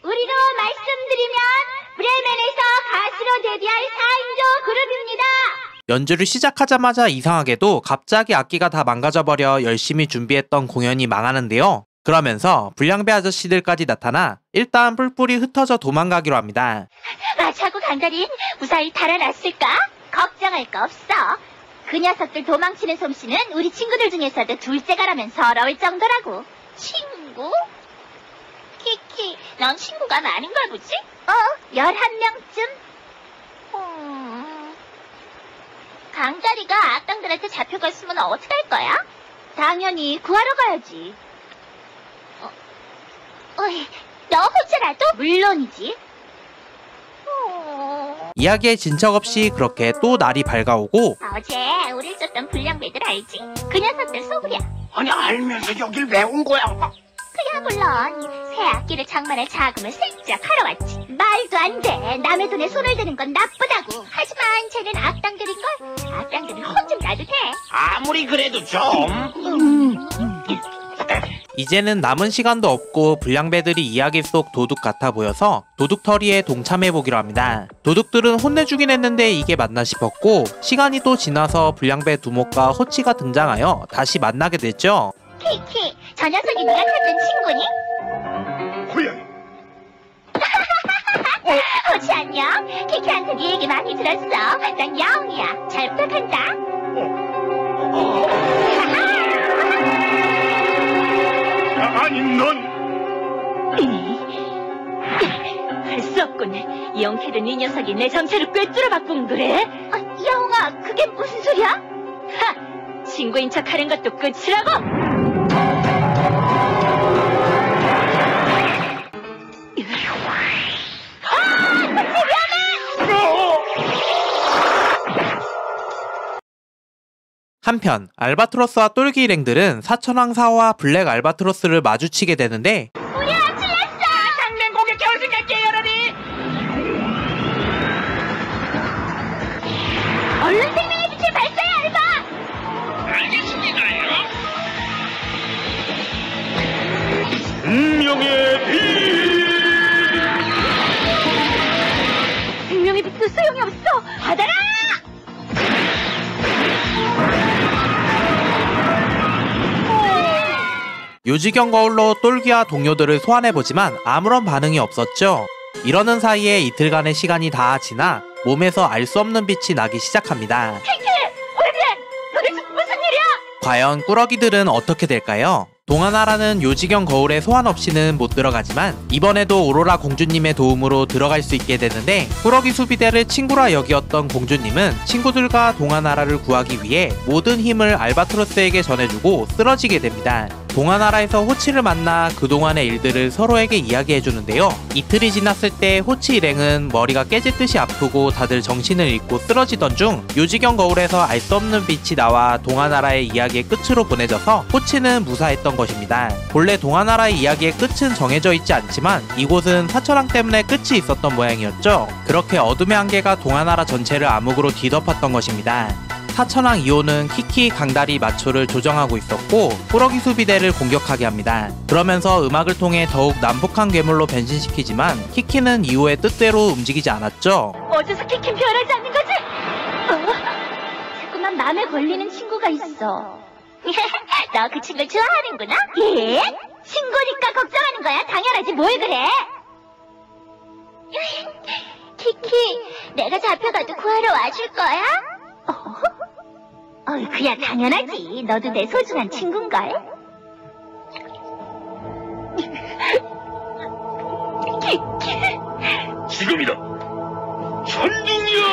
우리로 말씀드리면 브레멘에서 가수로 데뷔할 4인조 그룹입니다. 연주를 시작하자마자 이상하게도 갑자기 악기가 다 망가져버려 열심히 준비했던 공연이 망하는데요. 그러면서 불량배 아저씨들까지 나타나 일단 뿔뿔이 흩어져 도망가기로 합니다. 마차고 강다린 무사히 달아났을까? 걱정할 거 없어. 그 녀석들 도망치는 솜씨는 우리 친구들 중에서도 둘째가라면 서러울 정도라고. 친구? 키키, 넌 친구가 많은 걸 보지? 11명쯤? 강다리가 악당들한테 잡혀갔으면 어떡할 거야? 당연히 구하러 가야지. 너 혼자라도? 물론이지. 이야기에 진척 없이 그렇게 또 날이 밝아오고 어제 우릴 쫓던 불량배들 알지? 그 녀석들 소굴이야. 아니 알면서 여길 왜 온 거야? 그야 물론 새 악기를 장만할 자금을 슬쩍 하러 왔지. 말도 안 돼. 남의 돈에 손을 대는 건 나쁘다고. 하지만 쟤는 악당들인걸. 악당들은 혼 좀 놔도 돼. 아무리 그래도 좀. 이제는 남은 시간도 없고 불량배들이 이야기 속 도둑 같아 보여서 도둑터리에 동참해보기로 합니다. 도둑들은 혼내주긴 했는데 이게 맞나 싶었고 시간이 또 지나서 불량배 두목과 호치가 등장하여 다시 만나게 됐죠. 키키, 저 녀석이 네가 찾은 친구니? 고양이. 호치 안녕. 키키한테 네 얘기 많이 들었어. 난 야옹이야. 잘 부탁한다. 아니 넌 할 수 없군. 영태는 이 녀석이 내 정체를 꿰뚫어 바꾼 그래? 야옹아, 그게 무슨 소리야? 하! 친구인 척 하는 것도 끝이라고! 한편 알바트로스와 똘기 일행들은 사천왕 사호와 블랙 알바트로스를 마주치게 되는데 우리야 찔렸어! 당면 공격 겨울 생각해 여러분! 얼른 생명의 빛을 발사해, 알바! 알겠습니다요. 운명의 빛. 생명의 빛도 소용이 없어! 받아라! 요지경 거울로 똘기와 동료들을 소환해보지만 아무런 반응이 없었죠. 이러는 사이에 이틀간의 시간이 다 지나 몸에서 알 수 없는 빛이 나기 시작합니다. 도대체 무슨 일이야? 과연 꾸러기들은 어떻게 될까요? 동화나라는 요지경 거울의 소환 없이는 못 들어가지만 이번에도 오로라 공주님의 도움으로 들어갈 수 있게 되는데 꾸러기 수비대를 친구라 여기었던 공주님은 친구들과 동화나라를 구하기 위해 모든 힘을 알바트로스에게 전해주고 쓰러지게 됩니다. 동화나라에서 호치를 만나 그동안의 일들을 서로에게 이야기해주는데요. 이틀이 지났을 때 호치 일행은 머리가 깨질듯이 아프고 다들 정신을 잃고 쓰러지던 중 요지경 거울에서 알 수 없는 빛이 나와 동화나라의 이야기의 끝으로 보내져서 호치는 무사했던 것입니다. 본래 동화나라의 이야기의 끝은 정해져 있지 않지만 이곳은 사천왕 때문에 끝이 있었던 모양이었죠. 그렇게 어둠의 한계가 동화나라 전체를 암흑으로 뒤덮었던 것입니다. 사천왕 2호는 키키, 강다리, 마초를 조정하고 있었고 꾸러기 수비대를 공격하게 합니다. 그러면서 음악을 통해 더욱 난폭한 괴물로 변신시키지만 키키는 2호의 뜻대로 움직이지 않았죠. 어째서 키킨 변하지 않는 거지? 자꾸만 맘에 걸리는 친구가 있어. 너 그 친구 좋아하는구나? 예? 친구니까 걱정하는 거야. 당연하지, 뭘 그래? 키키, 내가 잡혀가도 구하러 와줄 거야? 그야 당연하지. 너도 내 소중한 친구인걸. 지금이다. 천중력!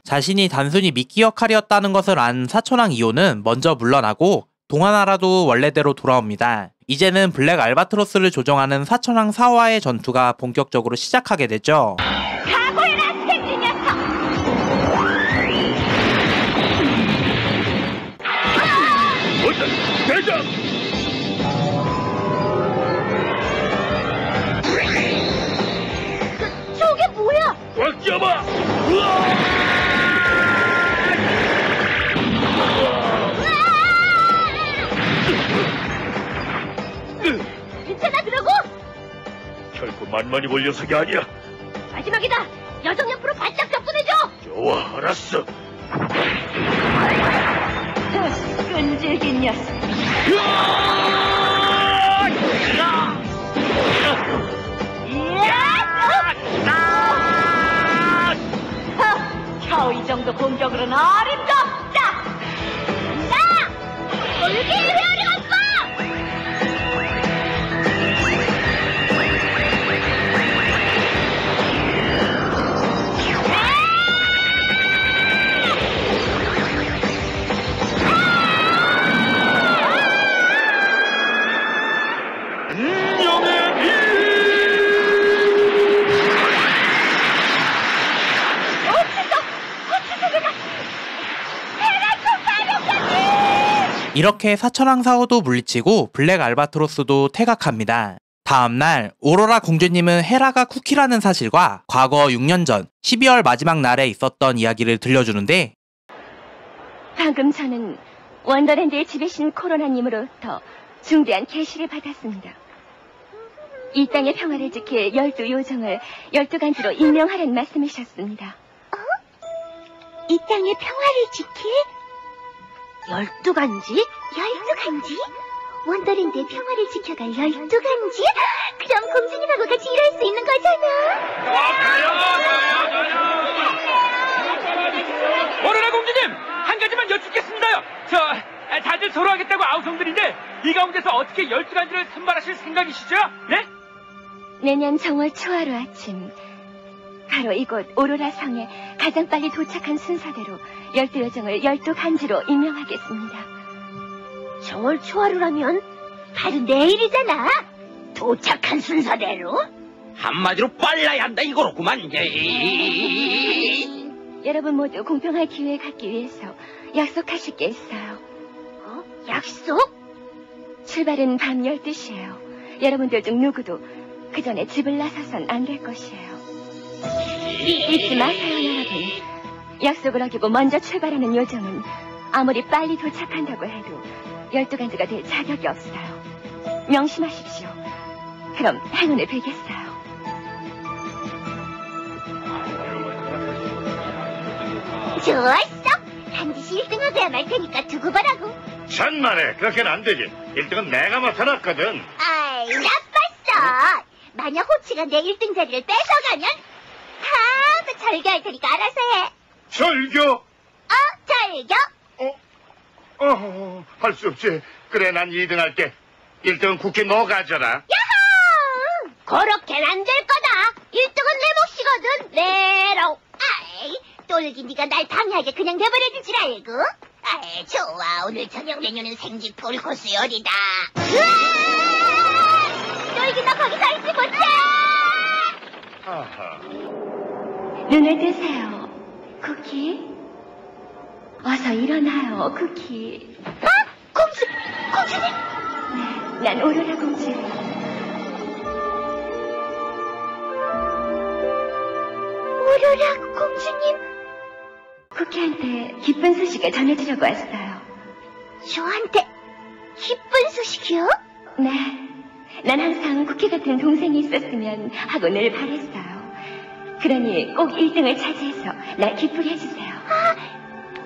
자신이 단순히 미끼 역할이었다는 것을 안 사천왕 2호는 먼저 물러나고 동화나라도 원래대로 돌아옵니다. 이제는 블랙 알바트로스를 조정하는 사천왕 4호와의 전투가 본격적으로 시작하게 되죠. 각오해라, 스탠리 녀석! 어떤 대장! 저게 뭐야? 꽉 잡아! 우와! 괜찮아, 그러고? 결코 만만히 볼 녀석이 아니야. 마지막이다. 여정 옆으로 바짝 접근해줘. 좋아, 알았어. 끈질긴 녀석. 겨우 이 정도 공격으로는 어림도 없다. 나 올게 회오리 오빠. 이렇게 사천왕사호도 물리치고 블랙 알바트로스도 퇴각합니다. 다음날 오로라 공주님은 헤라가 쿠키라는 사실과 과거 6년 전 12월 마지막 날에 있었던 이야기를 들려주는데, 방금 저는 원더랜드의 지배신 코로나님으로부터 중대한 계시를 받았습니다. 이 땅의 평화를 지킬 12요정을 12간지로 임명하라는 말씀이셨습니다. 이 땅의 평화를 지킬 12간지? 12간지? 원더랜드의 평화를 지켜갈 12간지? 그럼 공주님하고 같이 일할 수 있는 거잖아. 오로라 공주님! 한 가지만 여쭙겠습니다요. 다들 서로 하겠다고 아우성들인데 이 가운데서 어떻게 12간지를 선발하실 생각이시죠? 네? 내년 정월 초하루 아침, 바로 이곳 오로라 성에 가장 빨리 도착한 순서대로 12요정을 12간지로 임명하겠습니다. 정월 초하루라면 바로 내일이잖아. 도착한 순서대로? 한마디로 빨라야 한다 이거로구만. 여러분 모두 공평한 기회에 갖기 위해서 약속하실 게 있어요. 약속? 출발은 밤 12시예요. 여러분들 중 누구도 그 전에 집을 나서선 안 될 것이에요. 잊지 마세요, 여러분. 약속을 어기고 먼저 출발하는 요정은 아무리 빨리 도착한다고 해도 12간지가 될 자격이 없어요. 명심하십시오. 그럼 행운을 빌겠어요. 좋았어. 반드시 1등하고야 말 테니까 두고 보라고. 천만에 그렇게는 안 되지. 1등은 내가 맡아놨거든. 아이, 나빴어. 만약 호치가 내 1등 자리를 뺏어가면 다 절교할 테니까 알아서 해. 절교? 절교? 할 수 없지. 그래, 난 2등 할게. 1등은 쿠키 너 가져라. 야호! 그렇게는 안 될 거다. 1등은 내 몫이거든. 네로. 아이, 똘기 네가 날 방해하게 그냥 내버려둘 줄 알고. 아이, 좋아. 오늘 저녁 메뉴는 생쥐 풀코스 요리다. 으아! 똘기 너 거기 서 있지 못해. 아하. 눈을 뜨세요, 쿠키. 어서 일어나요, 쿠키. 공주님? 네, 난 오로라 공주예요. 오로라 공주님? 쿠키한테 기쁜 소식을 전해주려고 왔어요. 저한테 기쁜 소식이요? 네, 난 항상 쿠키 같은 동생이 있었으면 하고 늘 바랬어요. 그러니 꼭 1등을 차지해서 날 기쁘게 해주세요.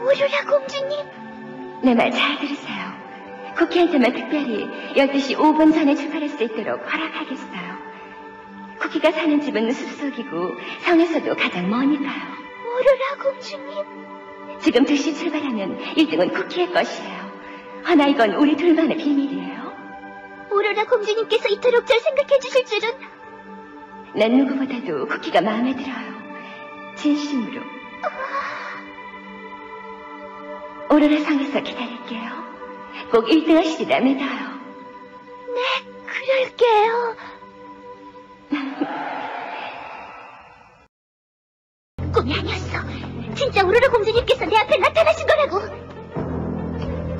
오로라 공주님? 내 말 잘 들으세요. 쿠키한테만 특별히 12시 5분 전에 출발할 수 있도록 허락하겠어요. 쿠키가 사는 집은 숲속이고 성에서도 가장 머니까요. 오로라 공주님? 지금 2시 출발하면 1등은 쿠키의 것이에요. 허나 이건 우리 둘만의 비밀이에요. 오로라 공주님께서 이토록 잘 생각해 주실 줄은. 난 누구보다도 쿠키가 마음에 들어요. 진심으로. 오로라 성에서 기다릴게요. 꼭 1등 하시리라 믿어요. 네, 그럴게요. 꿈이 아니었어. 진짜 오로라 공주님께서 내 앞에 나타나신 거라고.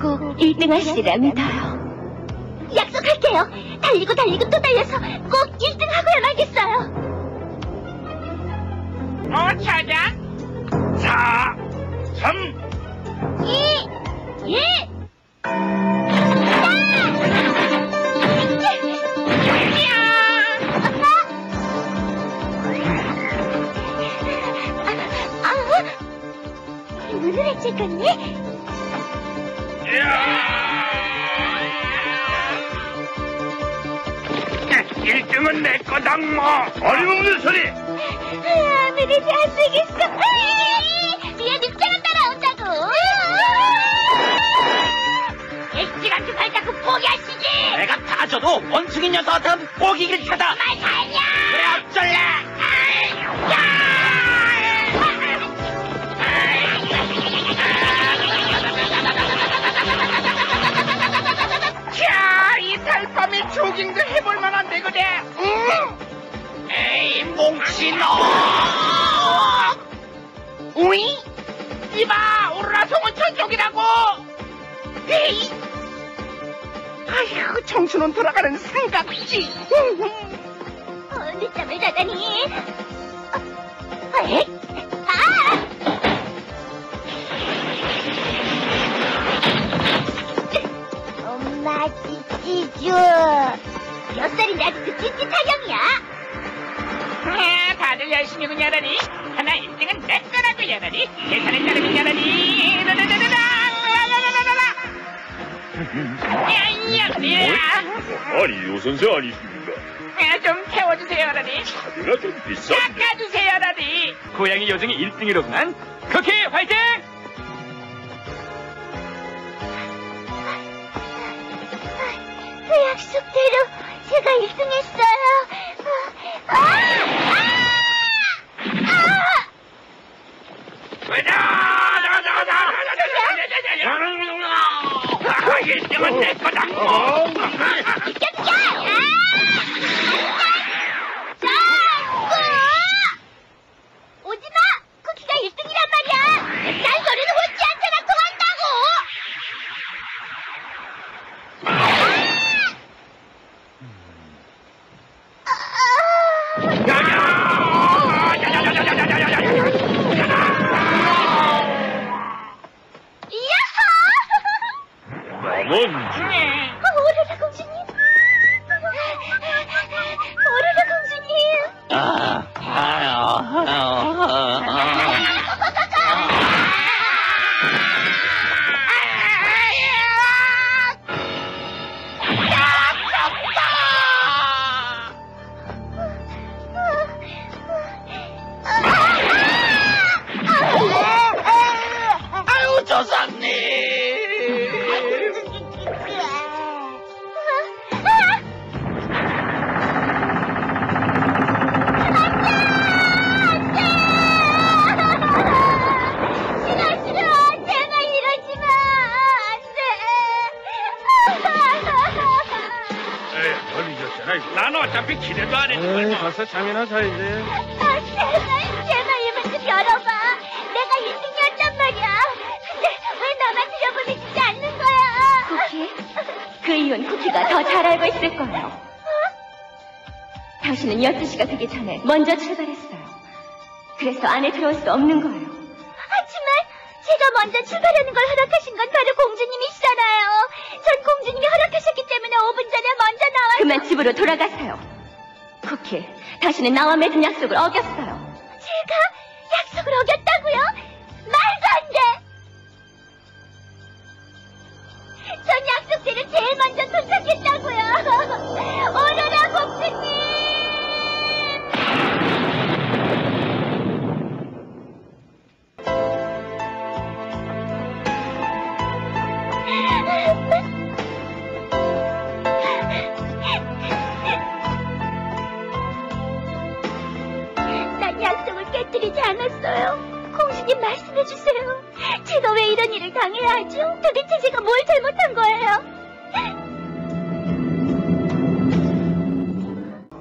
꼭 1등 하시리라 믿어요. 약속할게요. 달리고 달리고 또 달려서 꼭 1등 하고야 말겠어요. 찾아? 4, 3, 2, 1. 그래, 찍었니? 1등은 내 거다 뭐. 어림없는 소리. 아무래도 안 되겠어. 뒤에 늑대가 따라온다고. 일찌감치 발자국 포기하시지. 내가 다 줘도 원숭이 녀석한테는 포기길 테다. 말 살려. 그래 어쩔래. 자, 이 살밤에 조깅도 해볼 만한 데거든. 에이 뭉치노. 우이? 이봐, 오로라송은 저쪽이라고. 에이. 아이고, 정신은 돌아가는 삼각지. 늦잠을 자다니. 에이? 엄마, 찌찌쭈. 몇 살인데 아직도 찌찌 타령이야? 다들 열심히 군야라니. 하나 1등은 내 거라고 야라니. 계산을 자르면 야라니. 아니, 요 선생 아니십니까? 좀 태워주세요, 라니. 카드가 좀 비싼데. 깎아주세요, 라니. 고양이 요정이 1등이로구만. 쿠키 화이팅! 그 약속대로 제가 1등했어요. 일등은 내 거다. 오지마! 쿠키가 1등이란 말이야! 딴소리는 혼자한테나 통한다고! 남원주. 오로라 공주님! 오로라 공주님! 아유 조상님. 난 어차피 기대도 안 했는데. 가서 잠이나 자야지. 제발 입을 좀 열어봐. 내가 1등이었단 말이야. 근데 왜 너만 들여보내주지 않는 거야? 쿠키, 그 이유는 쿠키가 더 잘 알고 있을 거예요. 당신은 12시가 되기 전에 먼저 출발했어요. 그래서 안에 들어올 수 없는 거예요. 하지만 제가 먼저 출발하는 걸 허락하신 건 바로 공주님이시잖아요. 전 공주님이 허락하셨기 때문에 5분 전에 먼저 나왔어요. 그만 집으로 돌아가세요. 쿠키, 당신은 나와 맺은 약속을 어겼어요. 제가 약속을 어겼다고요? 말도 안 돼! 전 약속대로 제일 먼저 도착했다고요. 오로라 공주님! 난 약속을 깨뜨리지 않았어요. 공주님 말씀해주세요. 제가 왜 이런 일을 당해야 하죠? 도대체 제가 뭘 잘못한 거예요?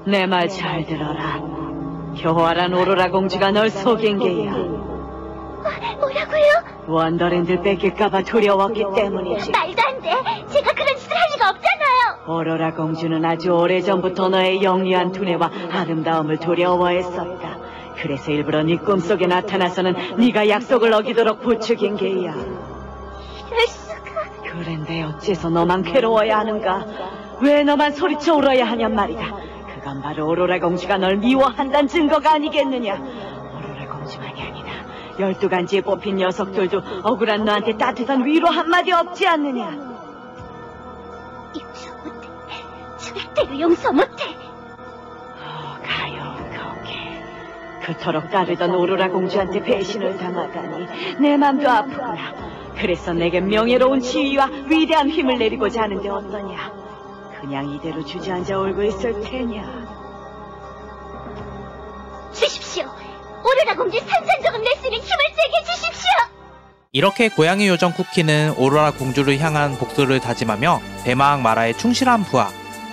내 말 잘 들어라. 교활한 오로라 공주가 널 속인 게야. 뭐라고요? 원더랜드를 뺏길까봐 두려웠기 때문이지. 말도 안 돼. 제가 그런 짓을 할 리가 없잖아요. 오로라 공주는 아주 오래전부터 너의 영리한 두뇌와 아름다움을 두려워했었다. 그래서 일부러 네 꿈속에 나타나서는 네가 약속을 어기도록 부추긴 게야. 이럴 수가. 그런데 어째서 너만 괴로워야 하는가? 왜 너만 소리쳐 울어야 하냔 말이다. 그건 바로 오로라 공주가 널 미워한다는 증거가 아니겠느냐. 오로라 공주만이 아니라 12간지에 뽑힌 녀석들도 억울한 너한테 따뜻한 위로 한마디 없지 않느냐? 용서 못해. 절대로 용서 못해. 가용거게. 그토록 따르던 오로라 공주한테 배신을 당하다니 내 맘도 아프구나. 그래서 내게 명예로운 지위와 위대한 힘을 내리고자 하는데 어떠냐? 그냥 이대로 주저앉아 울고 있을 테냐? 주십시오. 오로라 공주 산산조각 낼 수 있는 힘을 제게 주십시오. 이렇게 고양이 요정 쿠키는 오로라 공주를 향한 복수를 다짐하며 대마왕 마라의 충실한 부하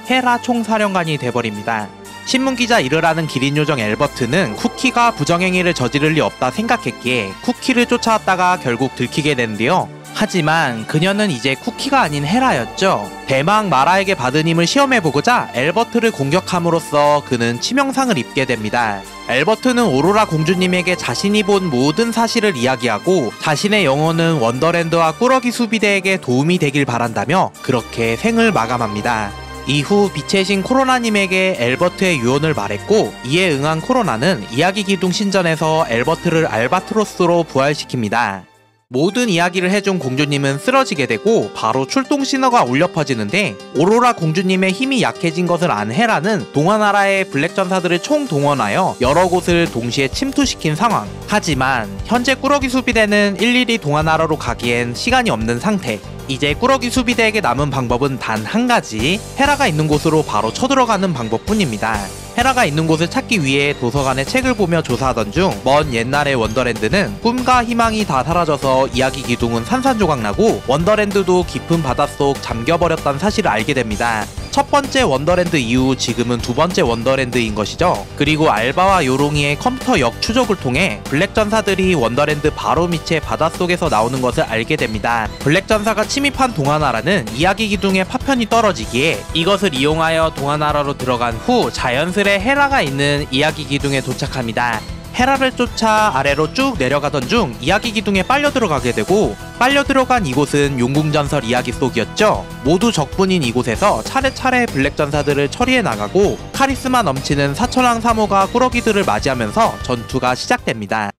헤라 총사령관이 돼버립니다. 신문기자 일을 하는 기린 요정 엘버트는 쿠키가 부정행위를 저지를 리 없다 생각했기에 쿠키를 쫓아왔다가 결국 들키게 되는데요. 하지만 그녀는 이제 쿠키가 아닌 헤라였죠. 대마왕 마라에게 받은 힘을 시험해보고자 엘버트를 공격함으로써 그는 치명상을 입게 됩니다. 엘버트는 오로라 공주님에게 자신이 본 모든 사실을 이야기하고 자신의 영혼은 원더랜드와 꾸러기 수비대에게 도움이 되길 바란다며 그렇게 생을 마감합니다. 이후 빛의 신 코로나님에게 엘버트의 유언을 말했고 이에 응한 코로나는 이야기 기둥 신전에서 엘버트를 알바트로스로 부활시킵니다. 모든 이야기를 해준 공주님은 쓰러지게 되고 바로 출동 신호가 울려 퍼지는데 오로라 공주님의 힘이 약해진 것을 안 헤라는 동화나라의 블랙 전사들을 총동원하여 여러 곳을 동시에 침투시킨 상황. 하지만 현재 꾸러기 수비대는 일일이 동화나라로 가기엔 시간이 없는 상태. 이제 꾸러기 수비대에게 남은 방법은 단 한 가지, 헤라가 있는 곳으로 바로 쳐들어가는 방법뿐입니다. 헤라가 있는 곳을 찾기 위해 도서관에 책을 보며 조사하던 중 먼 옛날의 원더랜드는 꿈과 희망이 다 사라져서 이야기 기둥은 산산조각나고 원더랜드도 깊은 바닷속 잠겨버렸다는 사실을 알게 됩니다. 첫 번째 원더랜드 이후 지금은 두 번째 원더랜드인 것이죠. 그리고 알바와 요롱이의 컴퓨터 역추적을 통해 블랙 전사들이 원더랜드 바로 밑에 바닷속에서 나오는 것을 알게 됩니다. 블랙 전사가 침입한 동화나라는 이야기 기둥의 파편이 떨어지기에 이것을 이용하여 동화나라로 들어간 후 자연스레 헤라가 있는 이야기 기둥에 도착합니다. 헤라를 쫓아 아래로 쭉 내려가던 중 이야기 기둥에 빨려 들어가게 되고 빨려 들어간 이곳은 용궁전설 이야기 속이었죠. 모두 적분인 이곳에서 차례차례 블랙 전사들을 처리해 나가고 카리스마 넘치는 사천왕 사모가 꾸러기들을 맞이하면서 전투가 시작됩니다.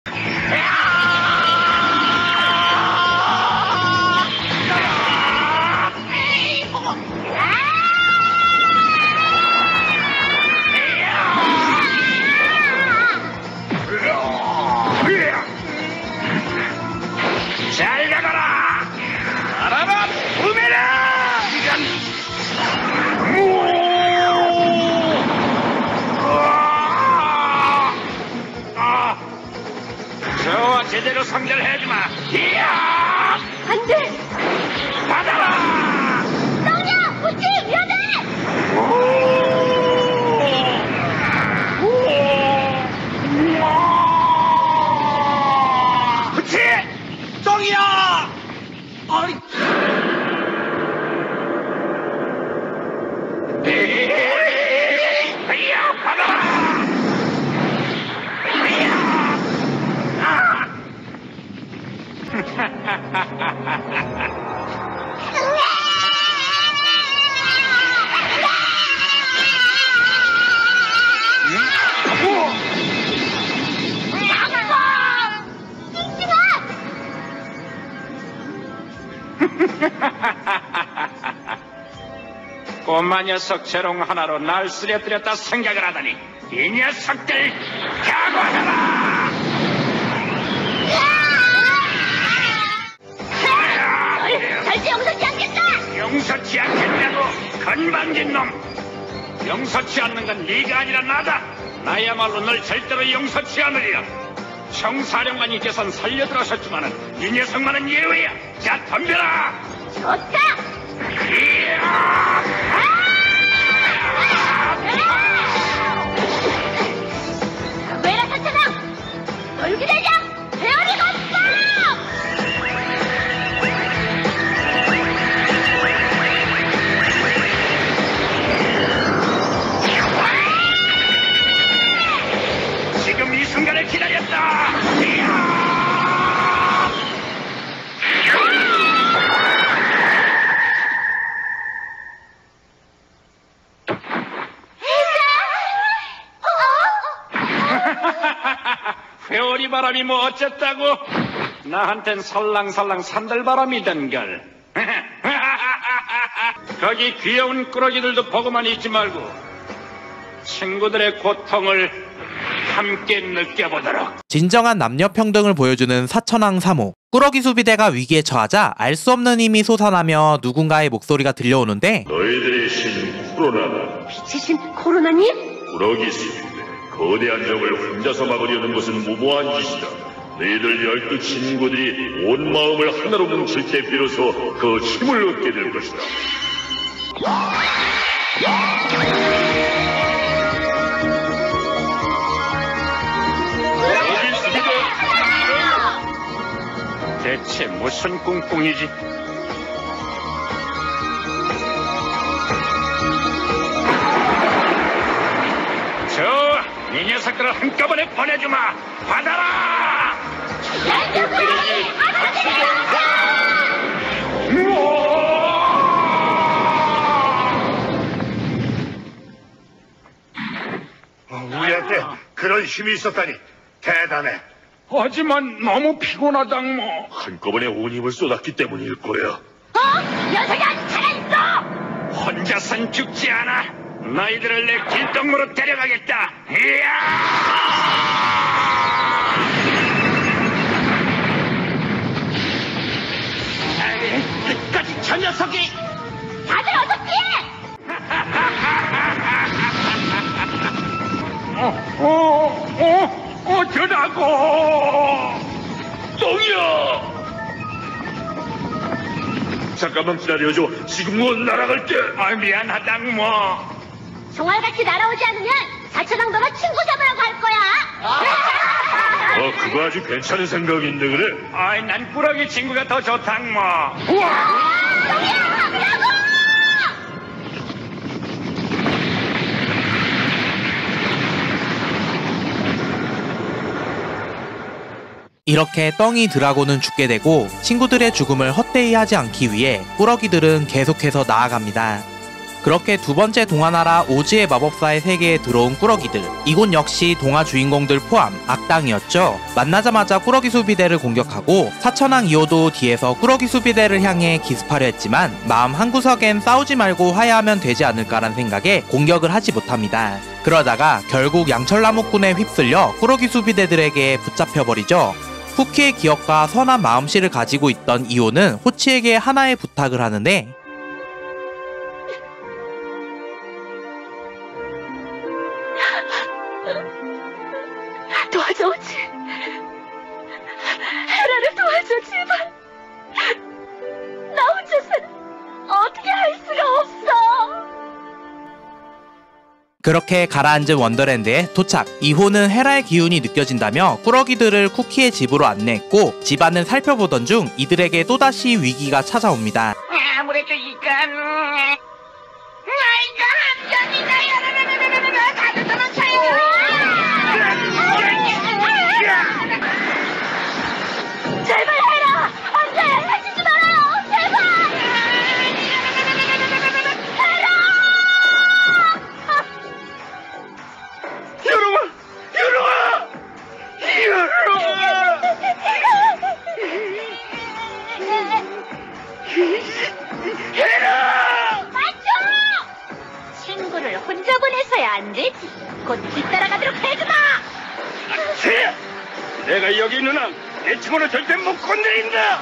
잘 가거라! 알아라! 부메라! 저와 제대로 상대를 해주마! 이야! 안 돼! 받아라! 성녀! 부치! 위험해! 부치! 똥이야! 어이! 이야! 받아라! 꼬마 녀석 재롱 하나로 날 쓰러뜨렸다 생각을 하다니 이 녀석들 각오하라! 절대 용서치 않겠다! 용서치 않겠다고 건방진 놈! 용서치 않는 건 네가 아니라 나다! 나야말로 널 절대로 용서치 않으리라! 청사령관님께서는 살려들어셨지만은 이 녀석만은 예외야! 자, 덤벼라! 좋다! 왜라 사천왕! 돌기대장! 배열이 갔어! 지금 이 순간을 기다렸다! 회오리 바람이 뭐 어쨌다고? 나한텐 살랑살랑 산들바람이던걸. 거기 귀여운 꾸러기들도 보고만 있지 말고 친구들의 고통을 함께 느껴보도록. 진정한 남녀평등을 보여주는 사천왕 3호. 꾸러기 수비대가 위기에 처하자 알 수 없는 힘이 솟아나며 누군가의 목소리가 들려오는데, 너희들의 신 코로나다. 빛의 신 코로나님? 꾸러기 수비대. 거대한 적을 혼자서 막으려는 것은 무모한 짓이다. 너희들 12 친구들이 온 마음을 하나로 뭉칠 때 비로소 그 힘을 얻게 될 것이다. 대체 무슨 꿍꿍이지? 이 녀석들을 한꺼번에 보내주마! 받아라! 우리한테 그런 힘이 있었다니 대단해. 하지만 너무 피곤하다 뭐. 한꺼번에 온 힘을 쏟았기 때문일 거야. 녀석이 아직 살아있어! 혼자선 죽지 않아. 너희들을 내 길동무로 데려가겠다. 이야! 끝까지 저 녀석이! 다들 어서 피해! 어쩌라고! 똥이야! 잠깐만 기다려줘. 지금 못 날아갈게. 미안하다 뭐. 종알같이 날아오지 않으면 사천왕 너가 친구 잡으러 갈 거야. 그거 아주 괜찮은 생각인데 그래? 난 꾸러기 친구가 더 좋다 뭐. 이렇게 떵이 드라곤은 죽게 되고 친구들의 죽음을 헛되이 하지 않기 위해 꾸러기들은 계속해서 나아갑니다. 그렇게 두 번째 동화나라 오즈의 마법사의 세계에 들어온 꾸러기들. 이곳 역시 동화 주인공들 포함 악당이었죠. 만나자마자 꾸러기 수비대를 공격하고 사천왕 2호도 뒤에서 꾸러기 수비대를 향해 기습하려 했지만 마음 한구석엔 싸우지 말고 화해하면 되지 않을까란 생각에 공격을 하지 못합니다. 그러다가 결국 양철나무꾼에 휩쓸려 꾸러기 수비대들에게 붙잡혀버리죠. 쿠키의 기억과 선한 마음씨를 가지고 있던 2호는 호치에게 하나의 부탁을 하는데, 도와줘, 오지. 헤라를 도와줘, 제발. 나 혼자서는 어떻게 할 수가 없어. 그렇게 가라앉은 원더랜드에 도착. 2호는 헤라의 기운이 느껴진다며 꾸러기들을 쿠키의 집으로 안내했고 집안을 살펴보던 중 이들에게 또다시 위기가 찾아옵니다. 아무래도 이건 함정이다. 다들 도망쳐야지. 제발 헤라! 안 돼! 다치지 말아요! 제발! 헤라! 헤라! 맞죠? 친구를 혼자 보내서야 안 되지. 곧 뒤따라가도록 해주마! 내가 여기 있는 한 내 친구는 절대 못 건드린다!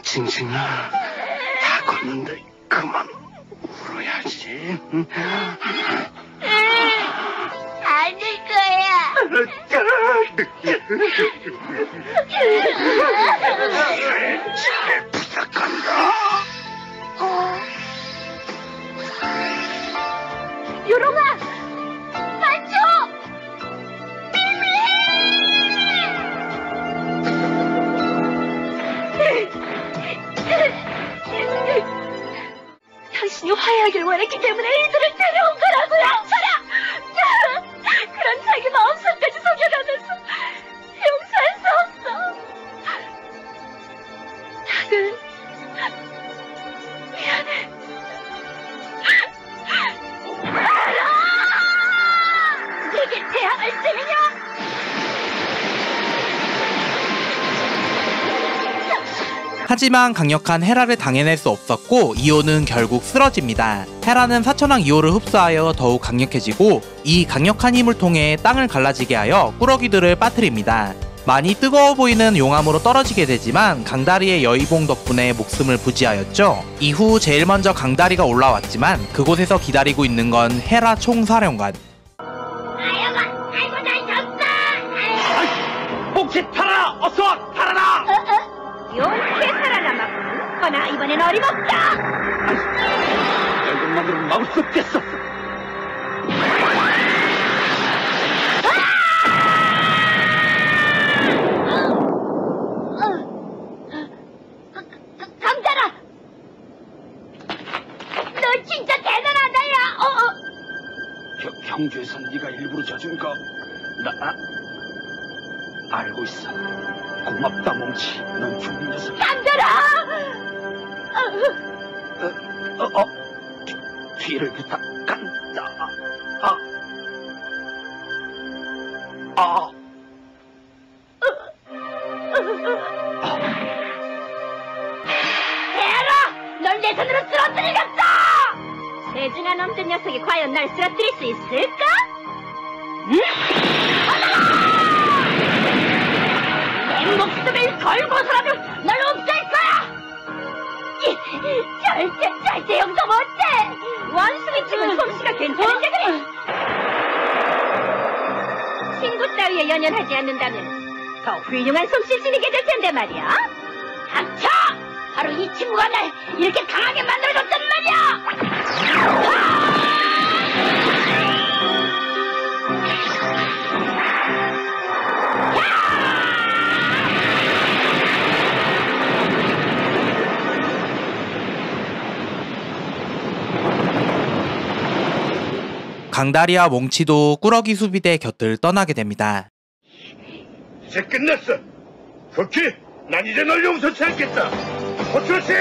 징징아, 다 컸는데 그만 울어야지. 안 될 거야. 집에 부탁한다. 요롱아, 만져. 당신이 화해하길 원했기 때문에 이들을 데려온 거라고요. 양철아! 그런 자기 마음속까지 속여가면서 용서할 수 없어. 다들 미안해. 알아! 내게 대항할 셈이냐? 하지만 강력한 헤라를 당해낼 수 없었고 이오는 결국 쓰러집니다. 헤라는 사천왕 이오를 흡수하여 더욱 강력해지고 이 강력한 힘을 통해 땅을 갈라지게 하여 꾸러기들을 빠뜨립니다. 많이 뜨거워 보이는 용암으로 떨어지게 되지만 강다리의 여의봉 덕분에 목숨을 부지하였죠. 이후 제일 먼저 강다리가 올라왔지만 그곳에서 기다리고 있는 건 헤라 총사령관. 아이고 날 졌다. 혹시 팔아라! 어서 와! 팔아라! 용케 살아남았군. 허나 이번엔 어림없다. 이것만으로는 막을 수 없겠어. 강달아, 너 진짜 대단하다야. 경주에선 네가 일부러 져준 거 나 알고 있어. 고맙다 몽치. 넌 좋은 녀석. 강달아. 뒤를 부탁한다. 헤라, 널 내 손으로 쓰러뜨리겠다. 세주가 넘든 녀석이 과연 날 쓰러뜨릴 수 있을까? 응? 내 목숨을 걸고서라도 널 없앨 거야! 절대 용서 못해! 원숭이 치곤 솜씨가 괜찮은데 그래! 친구 따위에 연연하지 않는다면 더 훌륭한 솜씨 지니게 될 텐데 말이야! 닥쳐! 바로 이 친구가 날 이렇게 강하게 만들어줬단 말이야! 강다리와 몽치도 꾸러기 수비대 곁을 떠나게 됩니다. 이제 끝났어. 쿠키, 난 이제 널 용서치 않겠다. 호출시!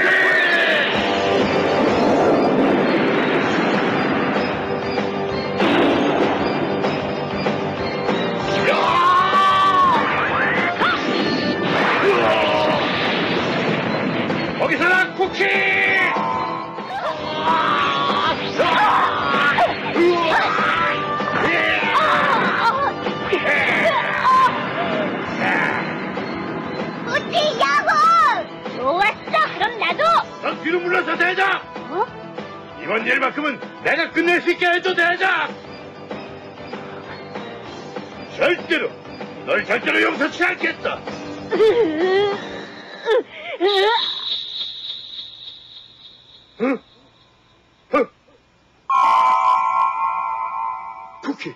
거기서나 쿠키! 우찌 야호! 좋았어. 그럼 나도. 넌 뒤로 물러서 대장. 이번 일만큼은 내가 끝낼 수 있게 해줘 대장. 절대로 널 절대로 용서치 않겠다. 응? 쿠키.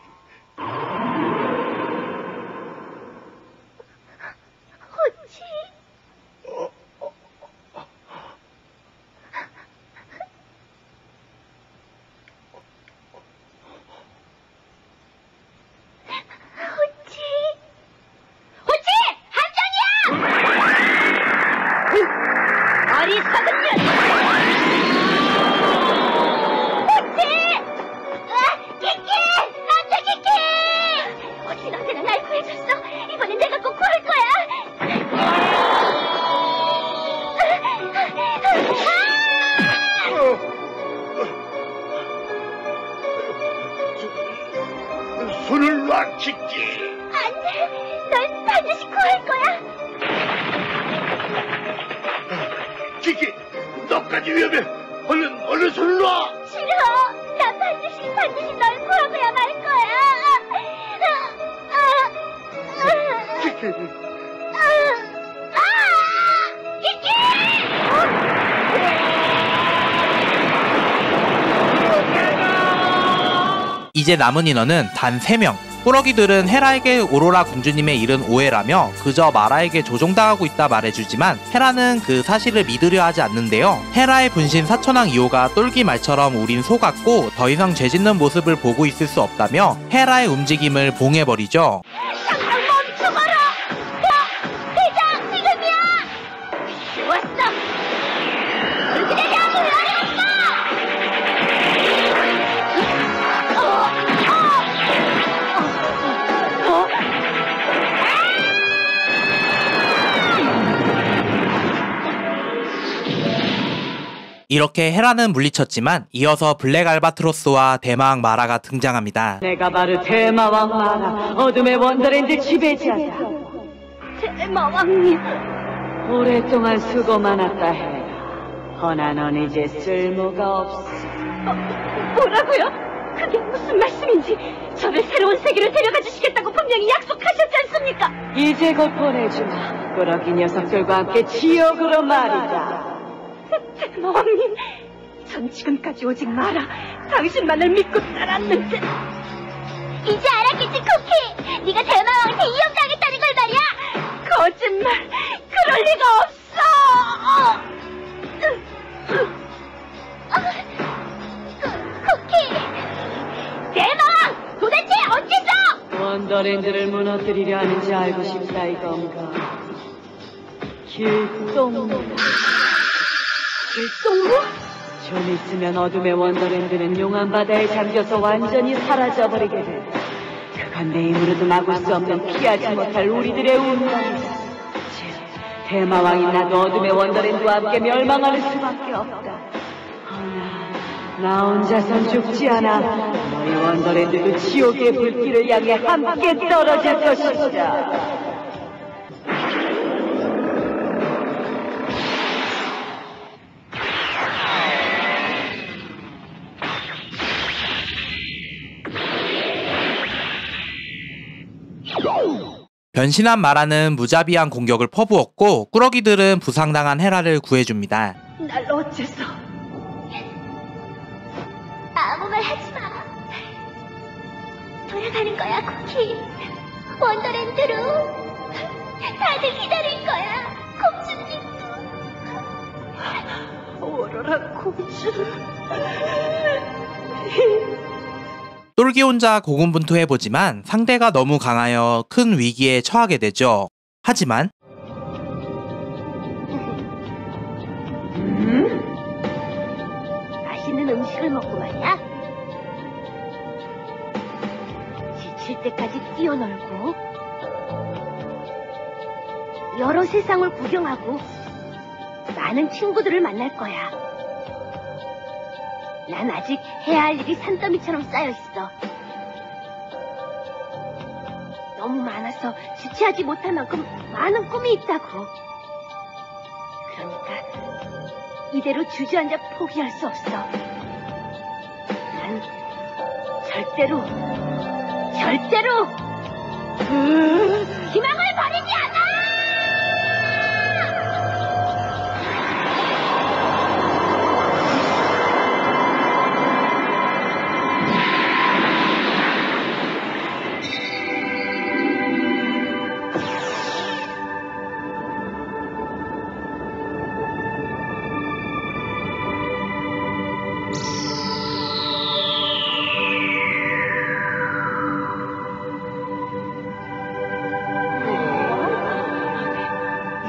우찌. 어리석은 년! 호치! 키키! 안돼 키키! 호치 너한테는 날 구해줬어. 이번엔 내가 꼭 구할 거야. 손을 놔 키키. 안돼. 널 반드시 구할 거야. 키키, 너까지 위험해. 얼른 손을 놔. 이제 남은 인원은 단 3명. 꾸러기들은 헤라에게 오로라 공주님의 일은 오해라며 그저 마라에게 조종당하고 있다 말해주지만 헤라는 그 사실을 믿으려 하지 않는데요. 헤라의 분신 사천왕 이오가 똘기 말처럼 우린 속았고 더 이상 죄짓는 모습을 보고 있을 수 없다며 헤라의 움직임을 봉해버리죠. 당장 멈춰봐라! 대장, 지금이야! 왔어! 그들의 양이 왜 왔어! 이렇게 헤라는 물리쳤지만 이어서 블랙 알바트로스와 대마왕 마라가 등장합니다. 내가 바로 대마왕 마라, 어둠의 원더랜드 지배자다. 대마왕님. 오랫동안 수고 많았다 헤라. 허나 넌 이제 쓸모가 없어. 뭐라고요? 그게 무슨 말씀인지. 저를 새로운 세계로 데려가 주시겠다고 분명히 약속하셨지 않습니까? 이제 곧 보내주마. 꾸러기 녀석들과 함께 지옥으로 말이다. 대마왕님, 전 지금까지 오직 마라, 당신만을 믿고 살았는데. 이제 알았겠지, 쿠키. 네가 대마왕한테 이용당했다는 걸 말이야. 거짓말, 그럴 리가 없어. 쿠키, 대마왕, 도대체 어째서? 원더랜드를 무너뜨리려 하는지 알고 싶다 이건가? 길동무. 길동무? 좀 있으면 어둠의 원더랜드는 용암 바다에 잠겨서 완전히 사라져버리게 된다. 그건 내 힘으로도 막을 수 없는 피하지 못할 우리들의 운명이다. 대마왕이 나도 어둠의 원더랜드와 함께 멸망하는 수밖에 없다. 허나 나 혼자선 죽지 않아. 너희 원더랜드도 지옥의 불길을 향해 함께 떨어질 것이다. 변신한 마라는 무자비한 공격을 퍼부었고 꾸러기들은 부상당한 헤라를 구해줍니다. 날 어째서? 아무 말 하지 마. 돌아가는 거야, 쿠키. 원더랜드로. 다들 기다릴 거야, 공주님도. 오로라 공주. 똘기 혼자 고군분투해보지만 상대가 너무 강하여 큰 위기에 처하게 되죠. 하지만 맛있는 음식을 먹고 말이야. 지칠 때까지 뛰어놀고 여러 세상을 구경하고 많은 친구들을 만날 거야. 난 아직 해야 할 일이 산더미처럼 쌓여있어. 너무 많아서 주체하지 못할 만큼 많은 꿈이 있다고. 그러니까 이대로 주저앉아 포기할 수 없어. 난 절대로 희망을 버리지 않아!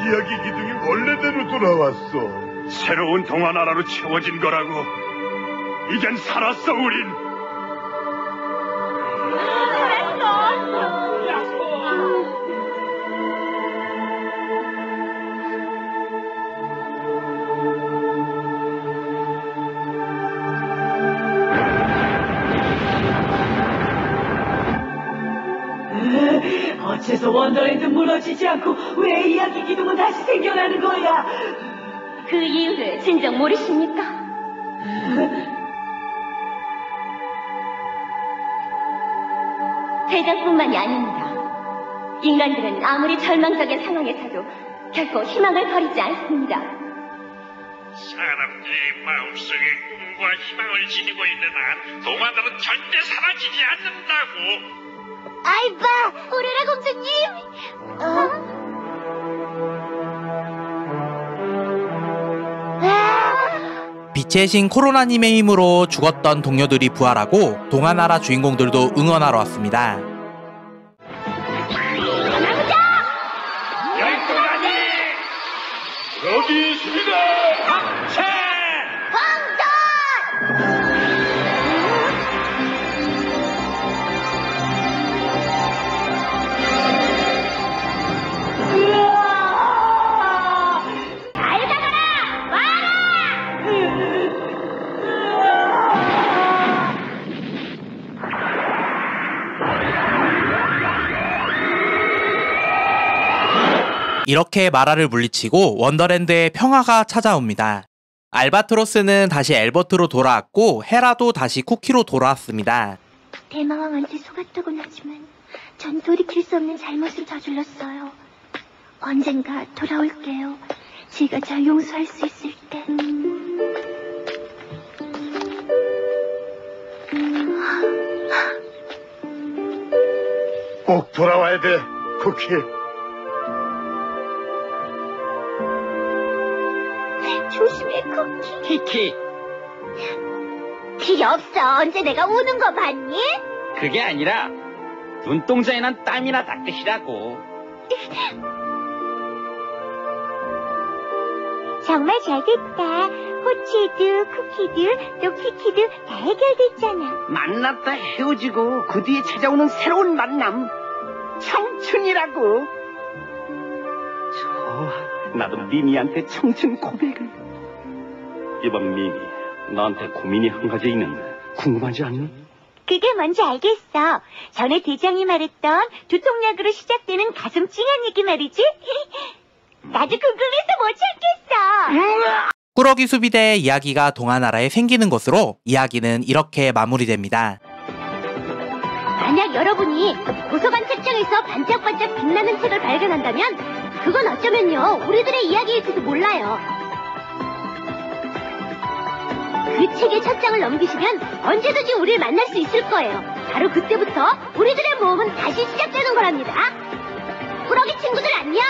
이야기 기둥이 원래대로 돌아왔어. 새로운 동화나라로 채워진 거라고. 이젠 살았어 우린. 어째서 원더랜드 무너지지 않고 왜 이야기 기둥은 다시 생겨나는 거야? 그 이유를 진정 모르십니까? 대장뿐만이 아닙니다. 인간들은 아무리 절망적인 상황에서도 결코 희망을 버리지 않습니다. 사람들의 마음속에 꿈과 희망을 지니고 있는 한 동안들은 절대 사라지지 않는다고. 아이봐, 오로라 공주님. 빛의 신 코로나님의 힘으로 죽었던 동료들이 부활하고 동화나라 주인공들도 응원하러 왔습니다. 여기 있습니다. 합체! 이렇게 마라를 물리치고 원더랜드에 평화가 찾아옵니다. 알바트로스는 다시 엘버트로 돌아왔고 헤라도 다시 쿠키로 돌아왔습니다. 대마왕한테 속았다곤 하지만 전 돌이킬 수 없는 잘못을 저질렀어요. 언젠가 돌아올게요. 제가 절 용서할 수 있을 때. 꼭 돌아와야 돼, 쿠키. 조심해, 쿠키. 키키, 필요 없어. 언제 내가 우는 거 봤니? 그게 아니라 눈동자에 난 땀이나 닦으시라고. 정말 잘됐다. 호치도, 쿠키도, 또 키키도 다 해결됐잖아. 만났다 헤어지고 그 뒤에 찾아오는 새로운 만남. 청춘이라고. 좋아, 나도 미미한테 청춘 고백을. 이번 미미, 나한테 고민이 한 가지 있는데 궁금하지 않니? 그게 뭔지 알겠어. 전에 대장이 말했던 두통약으로 시작되는 가슴 찡한 얘기 말이지? 나도 궁금해서 못 참겠어. 꾸러기 수비대의 이야기가 동화나라에 생기는 것으로 이야기는 이렇게 마무리됩니다. 만약 여러분이 도서관 책장에서 반짝반짝 빛나는 책을 발견한다면 그건 어쩌면요 우리들의 이야기일지도 몰라요. 그 책의 첫 장을 넘기시면 언제든지 우리를 만날 수 있을 거예요. 바로 그때부터 우리들의 모험은 다시 시작되는 거랍니다. 꾸러기 친구들 안녕!